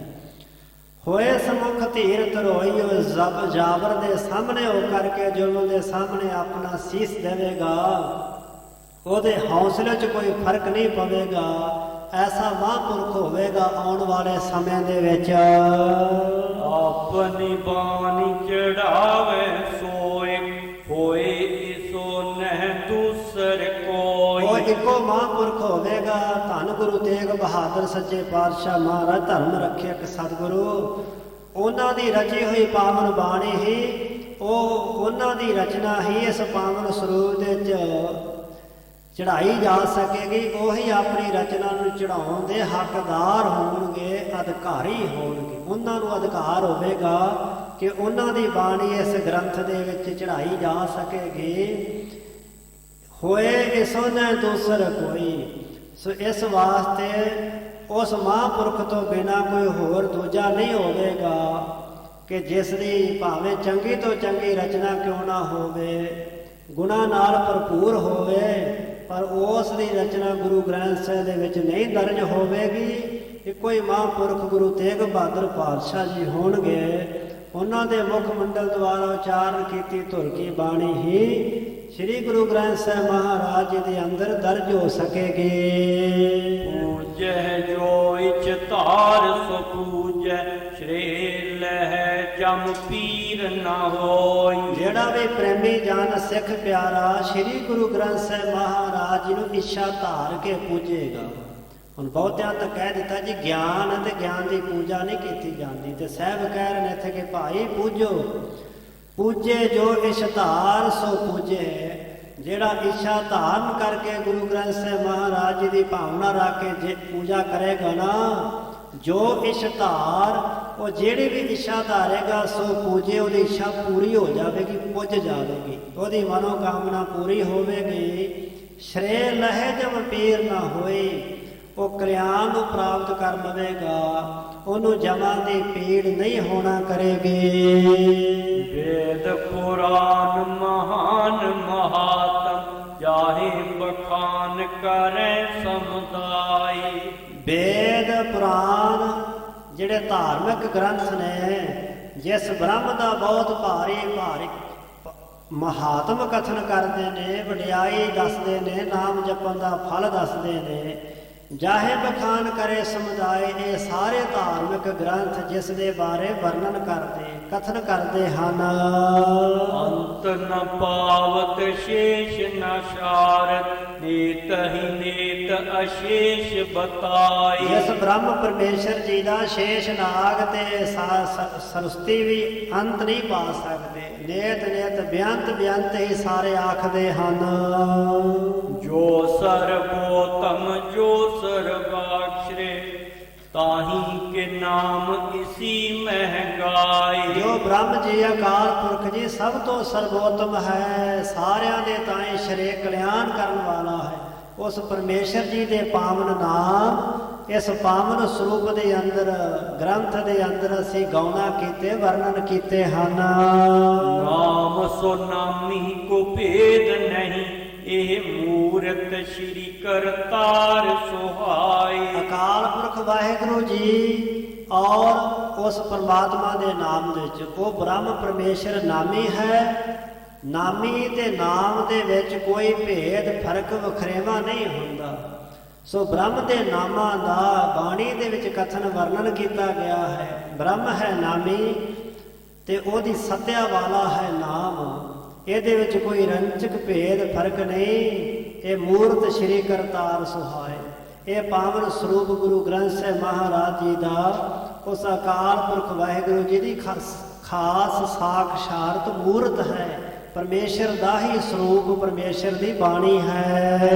ਹੋਏ ਸਮੁਖ ਧੀਰ ਧਰੋਈ, ਉਹ ਜ਼ਬ ਜਾਬਰ ਦੇ ਸਾਹਮਣੇ ਹੋ ਕਰਕੇ ਜ਼ੁਲਮ ਦੇ ਸਾਹਮਣੇ ਆਪਣਾ ਸੀਸ ਦੇਵੇਗਾ, ਉਹਦੇ ਹੌਸਲੇ 'ਚ ਕੋਈ ਫਰਕ ਨਹੀਂ ਪਵੇਗਾ। ਐਸਾ ਮਹਾਂਪੁਰਖ ਹੋਵੇਗਾ ਆਉਣ ਵਾਲੇ ਸਮੇਂ ਦੇ ਵਿੱਚ। ਆਪਣੀ ਬਾਣੀ ਚੜਾਵੇ ਸੋਏ, ਹੋਏ ਇਸੋ ਨਹਿ ਦੂਸਰ ਉਹ ਕੋਈ। ਇੱਕੋ ਮਹਾਂਪੁਰਖ ਹੋਵੇਗਾ। ਧੰਨ ਗੁਰੂ ਤੇਗ ਬਹਾਦਰ ਸੱਚੇ ਪਾਤਸ਼ਾਹ ਮਹਾਰਾਜ ਧਰਮ ਰੱਖਿਅਕ ਸਤਿਗੁਰੂ, ਉਹਨਾਂ ਦੀ ਰਚੀ ਹੋਈ ਪਾਵਨ ਬਾਣੀ ਹੀ, ਉਹਨਾਂ ਦੀ ਰਚਨਾ ਹੀ ਇਸ ਪਾਵਨ ਸਰੂਪ ਦੇ ਵਿੱਚ ਚੜਾਈ ਜਾ ਸਕੇਗੀ। ਉਹੀ ਆਪਣੀ ਰਚਨਾ ਨੂੰ ਚੜਾਉਣ ਦੇ ਹੱਕਦਾਰ ਹੋਣਗੇ, ਅਧਿਕਾਰੀ ਹੋਣਗੇ। ਉਹਨਾਂ ਨੂੰ ਅਧਿਕਾਰ ਹੋਵੇਗਾ ਕਿ ਉਹਨਾਂ ਦੀ ਬਾਣੀ ਇਸ ਗ੍ਰੰਥ ਦੇ ਵਿੱਚ ਚੜਾਈ ਜਾ ਸਕੇਗੀ। ਹੋਏ ਇਸੋ ਨੇ ਦੂਸਰ ਕੋਈ, ਸੋ ਇਸ ਵਾਸਤੇ ਉਸ ਮਹਾਂਪੁਰਖ ਤੋਂ ਬਿਨਾਂ ਕੋਈ ਹੋਰ ਦੂਜਾ ਨਹੀਂ ਹੋਵੇਗਾ ਕਿ ਜਿਸ ਦੀ ਭਾਵੇਂ ਚੰਗੀ ਤੋਂ ਚੰਗੀ ਰਚਨਾ ਕਿਉਂ ਨਾ ਹੋਵੇ, ਗੁਣਾਂ ਨਾਲ ਭਰਪੂਰ ਹੋਵੇ, ਪਰ ਉਸ ਦੀ ਰਚਨਾ ਗੁਰੂ ਗ੍ਰੰਥ ਸਾਹਿਬ ਦੇ ਵਿੱਚ ਨਹੀਂ ਦਰਜ ਹੋਵੇਗੀ। ਇੱਕੋ ਹੀ ਮਹਾਂਪੁਰਖ ਗੁਰੂ ਤੇਗ ਬਹਾਦਰ ਪਾਤਸ਼ਾਹ ਜੀ ਹੋਣਗੇ। ਉਹਨਾਂ ਦੇ ਮੁਖ ਮੰਡਲ ਦੁਆਰਾ ਉਚਾਰਨ ਕੀਤੀ ਧੁਰ ਕੀ ਬਾਣੀ ਹੀ ਸ੍ਰੀ ਗੁਰੂ ਗ੍ਰੰਥ ਸਾਹਿਬ ਮਹਾਰਾਜ ਜੀ ਦੇ ਅੰਦਰ ਦਰਜ ਹੋ ਸਕੇਗੀ। ਪੂਜੈ ਜੋ ਇਚ ਧਾਰ ਸੋ ਪੂਜੈ, ਸ਼੍ਰੇ ਲਹਿ ਜਮ ਪੀਰ ਨਾ ਹੋਈ। ਜਿਹੜਾ ਵੀ ਪ੍ਰੇਮੀ ਜਨ ਸਿੱਖ ਪਿਆਰਾ ਸ੍ਰੀ ਗੁਰੂ ਗ੍ਰੰਥ ਸਾਹਿਬ ਮਹਾਰਾਜ ਜੀ ਨੂੰ ਇੱਛਾ ਧਾਰ ਕੇ ਪੂਜੇਗਾ। ਹੁਣ ਬਹੁਤਿਆਂ ਤਾਂ ਕਹਿ ਦਿੱਤਾ ਜੀ ਗਿਆਨ ਅਤੇ ਗਿਆਨ ਦੀ ਪੂਜਾ ਨਹੀਂ ਕੀਤੀ ਜਾਂਦੀ, ਤੇ ਸਾਹਿਬ ਕਹਿ ਰਹੇ ਨੇ ਇੱਥੇ ਕਿ ਭਾਈ ਪੂਜੋ, ਪੂਜੇ ਜੋ ਇਸ਼ਧਾਰ ਸੋ ਪੂਜੇ। ਜਿਹੜਾ ਇੱਛਾ ਧਾਰਨ ਕਰਕੇ ਗੁਰੂ ਗ੍ਰੰਥ ਸਾਹਿਬ ਮਹਾਰਾਜ ਜੀ ਦੀ ਭਾਵਨਾ ਰੱਖ ਕੇ ਜੇ ਪੂਜਾ ਕਰੇਗਾ ਨਾ, ਜੋ ਇਸ਼ਧਾਰ, ਉਹ ਜਿਹੜੀ ਵੀ ਇੱਛਾ ਧਾਰੇਗਾ ਸੋ ਪੂਜੇ, ਉਹਦੀ ਇੱਛਾ ਪੂਰੀ ਹੋ ਜਾਵੇਗੀ, ਪੁੱਜ ਜਾਵੇਗੀ, ਉਹਦੀ ਮਨੋਕਾਮਨਾ ਪੂਰੀ ਹੋਵੇਗੀ। ਸ਼੍ਰੇ ਲਹਿ ਜਮ ਪੀਰ ਨਾ ਹੋਈ, ਉਹ ਕਲਿਆਣ ਨੂੰ ਪ੍ਰਾਪਤ ਕਰ ਲਵੇਗਾ, ਉਹਨੂੰ ਜਮਾਂ ਦੀ ਪੀੜ ਨਹੀਂ ਹੋਣਾ ਕਰੇਗੀ। ਵੇਦ ਪੁਰਾਨ ਮਹਾਨ ਮਹਾਤਮ, ਜਾਹੇ ਬਖਾਨ ਕਰੇ ਸਮੁਦਾਈ। ਵੇਦ ਪੁਰਾਨ ਜਿਹੜੇ ਧਾਰਮਿਕ ਗ੍ਰੰਥ ਨੇ, ਜਿਸ ਬ੍ਰਹਮ ਦਾ ਬਹੁਤ ਭਾਰੀ ਮਹਾਤਮ ਕਥਨ ਕਰਦੇ ਨੇ, ਵਡਿਆਈ ਦੱਸਦੇ ਨੇ, ਨਾਮ ਜਪਣ ਦਾ ਫਲ ਦੱਸਦੇ ਨੇ, ਜਾਹੇ ਬਖਾਨ ਕਰੇ ਸਮੁਦਾਇ। ਇਹ ਸਾਰੇ ਧਾਰਮਿਕ ਗ੍ਰੰਥ ਜਿਸ ਦੇ ਬਾਰੇ ਵਰਣਨ ਕਰਦੇ, ਕਥਨ ਕਰਦੇ ਹਨ। ਅੰਤ ਨ ਪਾਵਤ ਸ਼ੇਸ਼ ਨ ਸ਼ਾਰਤ, ਨੇਤ ਹੀ ਨੇਤ ਅਸ਼ੇਸ਼ ਬਤਾਈ। ਇਸ ਬ੍ਰਹਮ ਪਰਮੇਸ਼ਰ ਜੀ ਦਾ ਸ਼ੇਸ਼ ਨਾਗ ਤੇ ਸਰਸਤੀ ਵੀ ਅੰਤ ਨਹੀਂ ਪਾ ਸਕਦੇ। ਨੇਤ ਨੇਤ ਬਿਆੰਤ ਬਿਆੰਤ ਹੀ ਸਾਰੇ ਆਖਦੇ ਹਨ। ਜੋ ਸਰਬੋਤਮ ਜੋ ਸਰਬਾਖਰੇ, ਤਾਹੀ ਕੇ ਨਾਮ ਇਸੀ ਮਹਿੰਗਾਈ। ਜੋ ਬ੍ਰਹਮ ਜੀ ਅਕਾਲ ਪੁਰਖ ਜੀ ਸਭ ਤੋਂ ਸਰਬੋਤਮ ਹੈ, ਸਾਰਿਆਂ ਦੇ ਤਾਈਂ ਸ਼੍ਰੇ ਕਲਿਆਣ ਕਰਨ ਵਾਲਾ ਹੈ। ਉਸ ਪਰਮੇਸ਼ਰ ਜੀ ਦੇ ਪਾਵਨ ਨਾਮ ਇਸ ਪਾਵਨ ਸਰੂਪ ਦੇ ਅੰਦਰ, ਗ੍ਰੰਥ ਦੇ ਅੰਦਰ ਅਸੀਂ ਗਾਉਣਾ ਕੀਤੇ, ਵਰਣਨ ਕੀਤੇ ਹਨ। ਨਾਮ ਸੋ ਨਾਮੀ ਕੋ ਭੇਦ ਨਹੀਂ, ਇਹ ਮੂਰਤ ਸ਼੍ਰੀ ਕਰਤਾਰ ਸੁਹਾਈ। ਅਕਾਲ ਪੁਰਖ ਵਾਹਿਗੁਰੂ ਜੀ ਔਰ ਉਸ ਪਰਮਾਤਮਾ ਦੇ ਨਾਮ ਦੇ ਵਿੱਚ, ਉਹ ਬ੍ਰਹਮ ਪਰਮੇਸ਼ਰ ਨਾਮੀ ਹੈ। ਨਾਮੀ ਤੇ ਨਾਮ ਦੇ ਵਿੱਚ ਕੋਈ ਭੇਦ ਫਰਕ ਵਖਰੇਵਾ ਨਹੀਂ ਹੁੰਦਾ। ਸੋ ਬ੍ਰਹਮ ਦੇ ਨਾਮਾਂ ਦਾ ਬਾਣੀ ਦੇ ਵਿੱਚ ਕਥਨ ਵਰਣਨ ਕੀਤਾ ਗਿਆ ਹੈ। ਬ੍ਰਹਮ ਹੈ ਨਾਮੀ ਤੇ ਉਹਦੀ ਸੱਤਿਆ ਵਾਲਾ ਹੈ ਨਾਮ। ਇਹਦੇ ਵਿੱਚ ਕੋਈ ਰੰਚਕ ਭੇਦ ਫਰਕ ਨਹੀਂ। ਇਹ ਮੂਰਤ ਸ਼੍ਰੀ ਕਰਤਾਰ ਸੁਹਾਏ। ਇਹ ਪਾਵਨ ਸਰੂਪ ਗੁਰੂ ਗ੍ਰੰਥ ਸਾਹਿਬ ਮਹਾਰਾਜ ਜੀ ਦਾ, ਉਸ ਅਕਾਲ ਪੁਰਖ ਵਾਹਿਗੁਰੂ ਜੀ ਦੀ ਖਾਸ ਸਾਖਸ਼ਾਤ ਮੂਰਤ ਹੈ। ਪਰਮੇਸ਼ਰ ਦਾ ਹੀ ਸਰੂਪ, ਪਰਮੇਸ਼ਰ ਦੀ ਬਾਣੀ ਹੈ।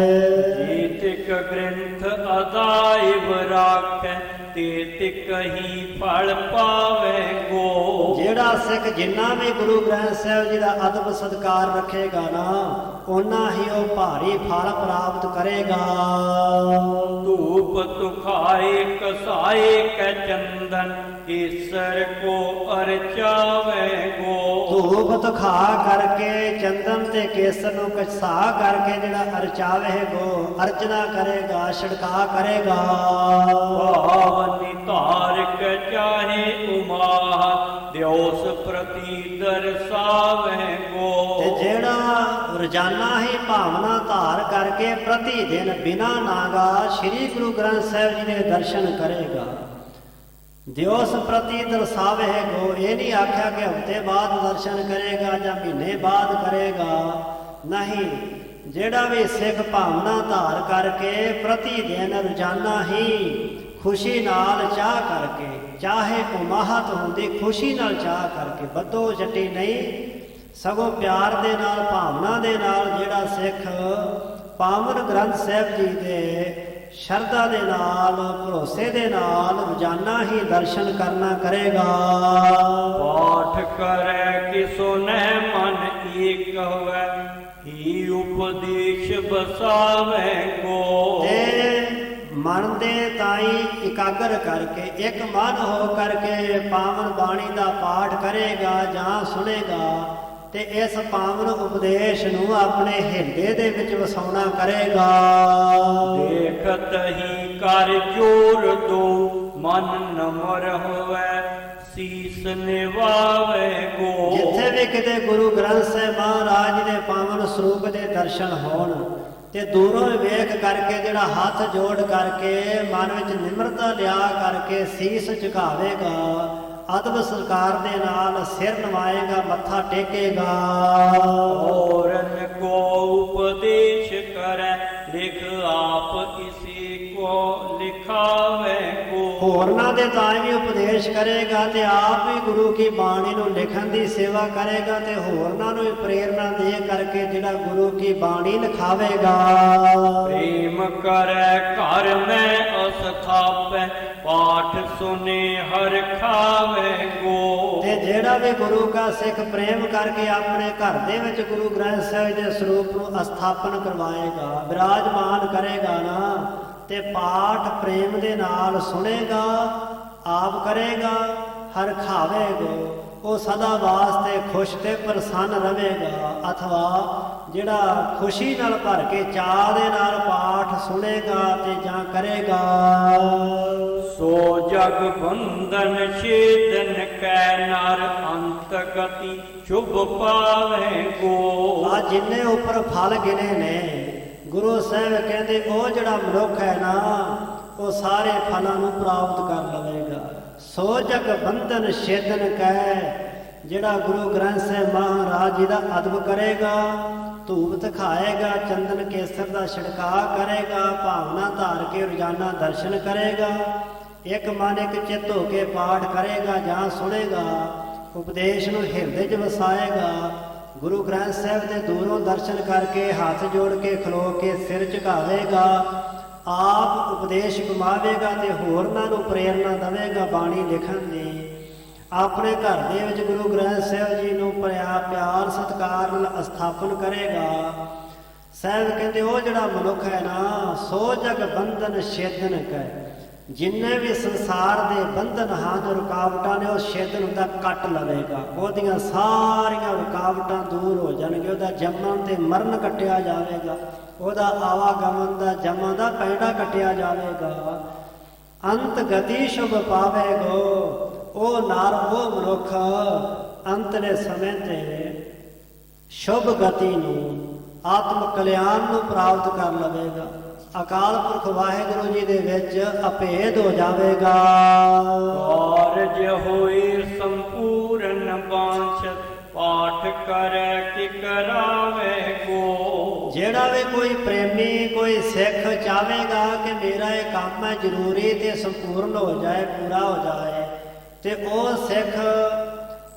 ਏਤਿਕ ਗ੍ਰੰਥ ਅਦਾਇਬ ਰਾਖੈ, ਤੇ ਤਿਕਹੀ ਫਲ ਪਾਵੇਗੋ। ਜਿਹੜਾ ਸਿੱਖ ਜਿੰਨਾ ਵੀ ਗੁਰੂ ਗ੍ਰੰਥ ਸਾਹਿਬ ਜੀ ਦਾ ਅਦਬ ਸਤਿਕਾਰ ਰੱਖੇਗਾ ਨਾ, ਓਨਾ ਹੀ ਉਹ ਭਾਰੀ ਫਲ ਪ੍ਰਾਪਤ ਕਰੇਗਾ। ਧੂਪ ਤੁਖਾਏ ਕਸਾਏ ਕੈ ਚੰਦਨ ਕੇਸਰ ਕੋ ਅਰਚਾਵੇਗੋ। ਧੂਪ ਤੁਖਾ ਕਰਕੇ ਚੰਦਨ ਤੇ ਕੇਸਰ ਨੂੰ ਕਸਾ ਕਰਕੇ ਜਿਹੜਾ ਅਰਚਾਵੇਗੋ, ਅਰਚਨਾ ਕਰੇਗਾ, ਛਿੜਕਾ ਕਰੇਗਾ। ਭਾਵਨੀ ਧਾਰਕ ਚਾਹੇ ਉਮਾਹ ਦਿਓਸ ਪ੍ਰਤੀ ਦਰਸਾਵੇਗੋ। ਤੇ ਜਿਹੜਾ ਰੋਜ਼ਾਨਾ ਹੀ ਭਾਵਨਾ ਧਾਰ ਕਰਕੇ ਪ੍ਰਤੀ ਦਿਨ ਬਿਨਾ ਨਾਗਾ ਸ੍ਰੀ ਗੁਰੂ ਗ੍ਰੰਥ ਸਾਹਿਬ ਜੀ ਦੇ ਦਰਸ਼ਨ ਕਰੇਗਾ। ਦਿਓਸ ਪ੍ਰਤੀ ਦਰਸਾਵੇਗੋ, ਇਹ ਨਹੀਂ ਆਖਿਆ ਕਿ ਹਫ਼ਤੇ ਬਾਅਦ ਦਰਸ਼ਨ ਕਰੇਗਾ ਜਾਂ ਮਹੀਨੇ ਬਾਅਦ ਕਰੇਗਾ, ਨਹੀਂ। ਜਿਹੜਾ ਵੀ ਸਿੱਖ ਭਾਵਨਾ ਧਾਰ ਕਰਕੇ ਪ੍ਰਤੀ ਦਿਨ ਰੋਜ਼ਾਨਾ ਹੀ ਖੁਸ਼ੀ ਨਾਲ ਚਾਹ ਕਰਕੇ, ਚਾਹੇ ਉਮਾਹਤ ਹੁੰਦੀ ਖੁਸ਼ੀ ਨਾਲ ਚਾਹ ਕਰਕੇ, ਬੱਦੋ ਜੱਟੀ ਨਹੀਂ, ਸਗੋਂ ਪਿਆਰ ਦੇ ਨਾਲ ਭਾਵਨਾ ਦੇ ਨਾਲ ਜਿਹੜਾ ਸਿੱਖ ਪਾਵਨ ਗ੍ਰੰਥ ਸਾਹਿਬ ਜੀ ਦੇ ਸ਼ਰਧਾ ਦੇ ਨਾਲ ਭਰੋਸੇ ਦੇ ਨਾਲ ਰੋਜ਼ਾਨਾ ਹੀ ਦਰਸ਼ਨ ਕਰਨਾ ਕਰੇਗਾ। ਪਾਠ ਕਰੈ ਕਿ ਸੁਨੈ ਮਨ ਏਕ ਹੋਵੈ ਹੀ ਉਪਦੇਸ਼ ਬਸਾਵੇਗੋ। ਤੇ ਮਨ ਦੇ ਤਾਈ ਇਕਾਗਰ ਕਰਕੇ ਇੱਕ ਮਨ ਹੋ ਕਰਕੇ ਪਾਵਨ ਬਾਣੀ ਦਾ ਪਾਠ ਕਰੇਗਾ ਜਾਂ ਸੁਣੇਗਾ ਤੇ ਇਸ ਪਾਵਨ ਉਪਦੇਸ਼ ਨੂੰ ਆਪਣੇ ਹਿਰਦੇ ਦੇ ਵਿੱਚ ਵਸਾਉਣਾ ਕਰੇਗਾ। ਦੇਖਤ ਹੀ ਕਰ ਜੋਰ ਦੋ ਮਨ ਨਮਰ ਹੋਵੈ ਸੀਸ ਨਿਵਾਵੇਗੋ। ਜਿੱਥੇ ਵੀ ਕਿਤੇ ਗੁਰੂ ਗ੍ਰੰਥ ਸਾਹਿਬ ਮਹਾਰਾਜ ਦੇ ਪਾਵਨ ਸਰੂਪ ਦੇ ਦਰਸ਼ਨ ਹੋਣ ਤੇ ਦੂਰੋਂ ਵੇਖ ਕਰਕੇ ਜਿਹੜਾ ਹੱਥ ਜੋੜ ਕਰਕੇ ਮਨ ਵਿੱਚ ਨਿਮਰਤਾ ਲਿਆ ਕਰਕੇ ਸੀਸ ਝੁਕਾਵੇਗਾ, ਅਦਬ ਸਤਿਕਾਰ ਦੇ ਨਾਲ ਸਿਰ ਨਵਾਏਗਾ, ਮੱਥਾ ਟੇਕੇਗਾ। ਔਰਨ ਕੋ ਉਪਦੇਸ਼ ਕਰੈ ਲਿਖ ਆਪ ਇਸੇ ਕੋ ਲਿਖਾਵੇਗੋ। ਹੋਰਨਾਂ ਦੇ ਤਾਂ ਵੀ ਉਪਦੇਸ਼ ਕਰੇਗਾ ਤੇ ਆਪ ਵੀ ਗੁਰੂ ਕੀ ਬਾਣੀ ਨੂੰ ਲਿਖਣ ਦੀ ਸੇਵਾ ਕਰੇਗਾ ਤੇ ਹੋਰਨਾਂ ਨੂੰ ਵੀ ਪ੍ਰੇਰਨਾ ਦੇ ਕਰਕੇ ਜਿਹੜਾ ਗੁਰੂ ਕੀ ਬਾਣੀ ਲਿਖਾਵੇਗਾ। ਪ੍ਰੇਮ ਕਰੈ ਘਰ ਮੈਂ ਅਸਥਾਪੈ ਪਾਠ ਸੁਨੇ ਹਰ ਖਾਵੇਗੋ। ਤੇ ਜਿਹੜਾ ਵੀ ਗੁਰੂ ਦਾ ਸਿੱਖ ਪ੍ਰੇਮ ਕਰਕੇ ਆਪਣੇ ਘਰ ਦੇ ਵਿੱਚ ਗੁਰੂ ਗ੍ਰੰਥ ਸਾਹਿਬ ਦੇ ਸਰੂਪ ਨੂੰ ਅਸਥਾਪਨ ਕਰਵਾਏਗਾ, ਵਿਰਾਜਮਾਨ ਕਰੇਗਾ ਨਾ, ਤੇ ਪਾਠ ਪ੍ਰੇਮ ਦੇ ਨਾਲ ਸੁਣੇਗਾ, ਆਪ ਕਰੇਗਾ, ਹਰ ਖਾਵੇਗੋ, ਉਹ ਸਦਾ ਵਾਸਤੇ ਖੁਸ਼ ਤੇ ਪ੍ਰਸੰਨ ਰਹੇਗਾ। ਅਥਵਾ ਜਿਹੜਾ ਖੁਸ਼ੀ ਨਾਲ ਭਰ ਕੇ ਚਾਅ ਦੇ ਨਾਲ ਪਾਠ ਸੁਣੇਗਾ ਤੇ ਜਾਂ ਕਰੇਗਾ। ਸੋ ਜਗ ਬੰਧਨ ਛੇਦਨ ਕੈ ਨਰ ਅੰਤ ਗਤੀ ਸ਼ੁਭ ਪਾਵੇਗੋ। ਆ ਜਿੰਨੇ ਉੱਪਰ ਫਲ ਗਿਣੇ ਨੇ ਗੁਰੂ ਸਾਹਿਬ ਕਹਿੰਦੇ ਉਹ ਜਿਹੜਾ ਮਨੁੱਖ ਹੈ ਨਾ ਉਹ ਸਾਰੇ ਫਲਾਂ ਨੂੰ ਪ੍ਰਾਪਤ ਕਰ ਲਵੇਗਾ। ਸੋ ਜਗ ਬੰਧਨ ਛੇਦਨ ਕੈ, ਜਿਹੜਾ ਗੁਰੂ ਗ੍ਰੰਥ ਸਾਹਿਬ ਮਹਾਰਾਜ ਜੀ ਦਾ ਅਦਬ ਕਰੇਗਾ, ਧੂਪ ਦਿਖਾਏਗਾ, ਚੰਦਨ ਕੇਸਰ ਦਾ ਛਿੜਕਾਅ ਕਰੇਗਾ, ਭਾਵਨਾ ਧਾਰ ਕੇ ਰੋਜ਼ਾਨਾ ਦਰਸ਼ਨ ਕਰੇਗਾ, ਇੱਕ ਮਨ ਇੱਕ ਚਿੱਤ ਹੋ ਕੇ ਪਾਠ ਕਰੇਗਾ ਜਾਂ ਸੁਣੇਗਾ, ਉਪਦੇਸ਼ ਨੂੰ ਹਿਰਦੇ 'ਚ ਵਸਾਏਗਾ, ਗੁਰੂ ਗ੍ਰੰਥ ਸਾਹਿਬ ਦੇ ਦੂਰੋਂ ਦਰਸ਼ਨ ਕਰਕੇ ਹੱਥ ਜੋੜ ਕੇ ਖਲੋ ਕੇ ਸਿਰ ਝੁਕਾਵੇਗਾ, ਆਪ ਉਪਦੇਸ਼ ਕਮਾਵੇਗਾ ਤੇ ਹੋਰਨਾਂ ਨੂੰ ਪ੍ਰੇਰਨਾ ਦੇਵੇਗਾ ਬਾਣੀ ਲਿਖਣ ਦੀ। ਆਪਣੇ ਘਰ ਦੇ ਵਿੱਚ ਗੁਰੂ ਗ੍ਰੰਥ ਸਾਹਿਬ ਜੀ ਨੂੰ ਪਿਆਰ ਸਤਿਕਾਰ ਨਾਲ ਅਸਥਾਪਨ ਕਰੇਗਾ। ਸਾਹਿਬ ਕਹਿੰਦੇ ਉਹ ਜਿਹੜਾ ਮਨੁੱਖ ਹੈ ਨਾ ਸੋ ਜਗ ਬੰਧਨ ਛੇਦਨ ਕੈ, ਜਿੰਨੇ ਵੀ ਸੰਸਾਰ ਦੇ ਬੰਧਨ ਹਨ ਰੁਕਾਵਟਾਂ ਨੇ ਉਹ ਛੇਦਨ ਦਾ ਕੱਟ ਲਵੇਗਾ, ਉਹਦੀਆਂ ਸਾਰੀਆਂ ਰੁਕਾਵਟਾਂ ਦੂਰ ਹੋ ਜਾਣਗੀਆਂ, ਉਹਦਾ ਜੰਮਣ ਤੇ ਮਰਨ ਕੱਟਿਆ ਜਾਵੇਗਾ, ਉਹਦਾ ਆਵਾਗਮਨ ਦਾ ਜੰਮਣ ਦਾ ਪੈਂਡਾ ਕੱਟਿਆ ਜਾਵੇਗਾ। ਅੰਤ ਗਤੀ ਸ਼ੁਭ ਪਾਵੇਗੋ, ਉਹ ਨਰ ਉਹ ਮਨੁੱਖ ਅੰਤ ਦੇ ਸਮੇਂ ਤੇ ਸ਼ੁਭ ਗਤੀ ਨੂੰ ਆਤਮ ਕਲਿਆਣ ਨੂੰ ਪ੍ਰਾਪਤ ਕਰ ਲਵੇਗਾ। ਅਕਾਲ ਪੁਰਖ ਵਾਹਿਗੁਰੂ ਜੀ ਦੇ ਵਿੱਚ ਅਭੇਦ ਹੋ ਜਾਵੇਗਾ। ਕਾਰਜ ਹੋਏ ਸੰਪੂਰਨ ਬਾਂਛ ਪਾਠ ਕਰੈ ਕਿ ਕਰਾਵੇਗੋ। ਜਿਹੜਾ ਵੀ ਕੋਈ ਪ੍ਰੇਮੀ ਕੋਈ ਸਿੱਖ ਚਾਹੇਗਾ ਕਿ ਮੇਰਾ ਇਹ ਕੰਮ ਹੈ ਜ਼ਰੂਰੀ ਤੇ ਸੰਪੂਰਨ ਹੋ ਜਾਏ, ਪੂਰਾ ਹੋ ਜਾਏ, ਤੇ ਉਹ ਸਿੱਖ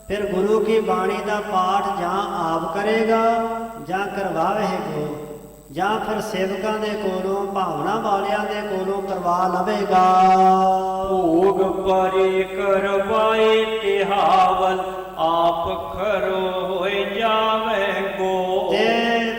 ਫਿਰ ਗੁਰੂ ਕੀ ਬਾਣੀ ਦਾ ਪਾਠ ਜਾਂ ਆਪ ਕਰੇਗਾ ਜਾਂ ਕਰਵਾਵੇਗੋ। ਜਾਂ ਫਿਰ ਸੇਵਕਾਂ ਦੇ ਕੋਲੋਂ ਭਾਵਨਾ ਵਾਲਿਆਂ ਦੇ ਕੋਲੋਂ ਕਰਵਾ ਲਵੇਗਾ। ਭੋਗ ਪਰੇ ਕਰਵਾਏ ਤਿਹਾਵਲ ਆਪ ਖਰੋ ਹੋਏ ਜਾਵੇ ਗੋ। ਤੇ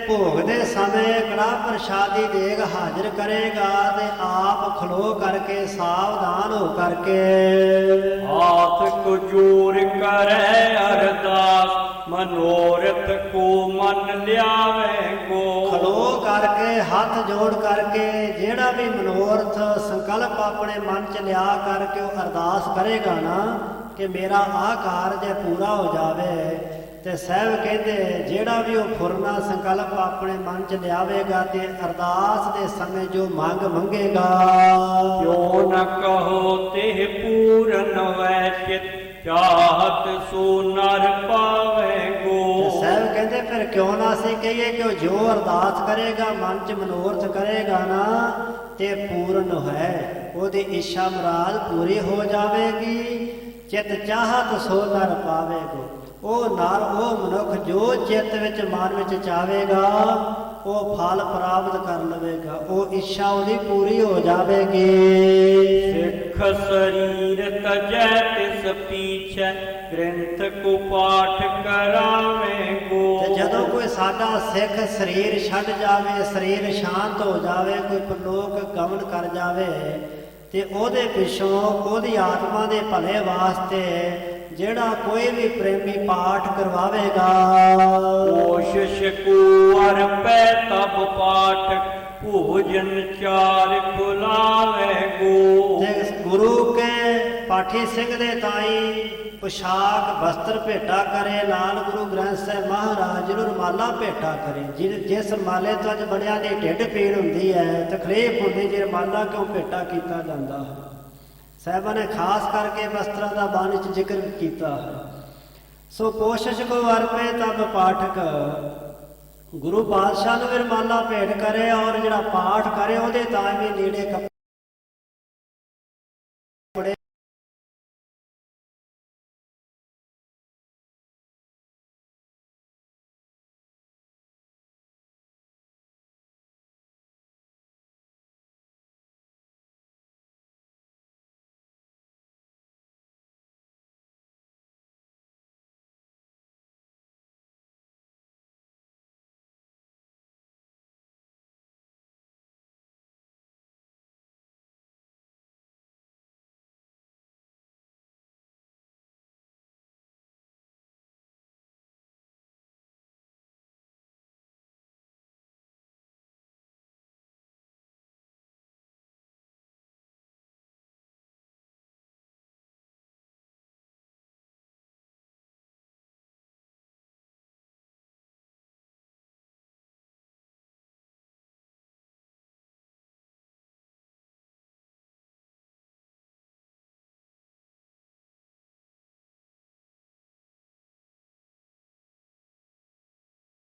ਭੋਗ ਦੇ ਸਮੇਂ ਕੜਾਹ ਪ੍ਰਸ਼ਾਦੀ ਦੇਗ ਹਾਜ਼ਰ ਕਰੇਗਾ ਤੇ ਆਪ ਖਲੋ ਕਰਕੇ ਸਾਵਧਾਨ ਹੋ ਕਰਕੇ ਹਾਥ ਕੋ ਜੋਰ ਕਰੈ ਅਰਦਾਸ ਮਨੋਰਥ ਕੋ ਮਨ ਲਿਆਵੇ ਗੋ। ਖਲੋ ਕਰਕੇ ਹੱਥ ਜੋੜ ਕਰਕੇ ਜਿਹੜਾ ਵੀ ਮਨੋਰਥ ਸੰਕਲਪ ਆਪਣੇ ਮਨ ਚ ਲਿਆ ਕਰਕੇ ਉਹ ਅਰਦਾਸ ਕਰੇਗਾ ਨਾ ਕਿ ਮੇਰਾ ਆਹ ਕਾਰਜ ਪੂਰਾ ਹੋ ਜਾਵੇ, ਤੇ ਸਾਹਿਬ ਕਹਿੰਦੇ ਜਿਹੜਾ ਵੀ ਉਹ ਫੁਰਨਾ ਸੰਕਲਪ ਆਪਣੇ ਮਨ ਚ ਲਿਆਵੇਗਾ ਤੇ ਅਰਦਾਸ ਦੇ ਸਮੇਂ ਜੋ ਮੰਗ ਮੰਗੇਗਾ ਜੋ ਨ ਕਹੋ ਤੇ ਪੂਰਨ ਵੈ ਚਿਤ ਚਾਹਤ ਸੋ ਨਰ ਪਾਵੇ ਗੋ। ਤੇ ਸਾਹਿਬ ਕਹਿੰਦੇ ਫਿਰ ਕਿਉਂ ਨਾ ਅਸੀਂ ਕਹੀਏ ਕਿ ਉਹ ਜੋ ਅਰਦਾਸ ਕਰੇਗਾ ਮਨ ਚ ਮਨੋਰਥ ਕਰੇਗਾ ਨਾ ਤੇ ਪੂਰਨ ਹੈ, ਉਹਦੀ ਇੱਛਾ ਮੁਰਾਦ ਪੂਰੀ ਹੋ ਜਾਵੇਗੀ। ਚਿਤ ਚਾਹਤ ਸੋ ਨਰ ਪਾਵੇਗੋ। ਉਹ ਨਰ ਉਹ ਮਨੁੱਖ ਜੋ ਚਿੱਤ ਵਿੱਚ ਮਨ ਵਿੱਚ ਚਾਹੇਗਾ ਉਹ ਫਲ ਪ੍ਰਾਪਤ ਕਰ ਲਵੇਗਾ, ਉਹ ਇੱਛਾ ਉਹਦੀ ਪੂਰੀ ਹੋ ਜਾਵੇਗੀ। ਸਿੱਖ ਸਰੀਰ ਤਜੈ ਤਿਸ ਪੀਛੈ ਗ੍ਰੰਥ ਕੋ ਪਾਠ ਕਰਾਵੇ ਗੋ। ਤੇ ਜਦੋਂ ਕੋਈ ਸਾਡਾ ਸਿੱਖ ਸਰੀਰ ਛੱਡ ਜਾਵੇ, ਸਰੀਰ ਸ਼ਾਂਤ ਹੋ ਜਾਵੇ, ਕੋਈ ਪਰਲੋਕ ਗਮਨ ਕਰ ਜਾਵੇ ਤੇ ਉਹਦੇ ਪਿੱਛੋਂ ਉਹਦੀ ਆਤਮਾ ਦੇ ਭਲੇ ਵਾਸਤੇ ਜਿਹੜਾ ਕੋਈ ਵੀ ਪ੍ਰੇਮੀ ਪਾਠ ਕਰਵਾਵੇਗਾ। ਕੋਸ਼ਿਸ਼ ਕੋ ਅਰਪੈ ਤਬ ਪਾਠ ਭੋਜਨ ਚਾਰ ਬੁਲਾਵੇ ਗੋ। ਤੇ ਗੁਰੂ ਕੇ ਪਾਠੀ ਸਿੰਘ ਦੇ ਤਾਈ ਪੁਸ਼ਾਕ ਵਸਤਰ ਭੇਟਾ ਕਰੇ, ਨਾਲ ਗੁਰੂ ਗ੍ਰੰਥ ਸਾਹਿਬ ਮਹਾਰਾਜ ਨੂੰ ਰੁਮਾਲਾ ਭੇਟਾ ਕਰੇ। ਜਿਸ ਰੁਮਾਲੇ ਤੋਂ ਅੱਜ ਬੜਿਆਂ ਦੀ ਢਿੱਡ ਪੀੜ ਹੁੰਦੀ ਹੈ, ਤਕਲੀਫ ਹੁੰਦੀ, ਜੇ ਰੁਮਾਲਾ ਕਿਉਂ ਭੇਟਾ ਕੀਤਾ ਜਾਂਦਾ ਹੈ। ਸਾਹਿਬਾਂ ਨੇ ਖਾਸ ਕਰਕੇ ਵਸਤਰਾਂ ਦਾ ਬਾਣੀ ਚ ਜ਼ਿਕਰ ਕੀਤਾ ਹੈ। ਸੋ ਕੋਸ਼ਿਸ਼ ਕੋ ਅਰਪੇ ਤਬ ਪਾਠਕ, ਗੁਰੂ ਪਾਤਸ਼ਾਹ ਨੂੰ ਵੀ ਰੁਮਾਲਾ ਭੇਟ ਕਰੇ ਔਰ ਜਿਹੜਾ ਪਾਠ ਕਰੇ ਉਹਦੇ ਤਾਂ ਵੀ ਲੀੜੇ ਕੱਪੜੇ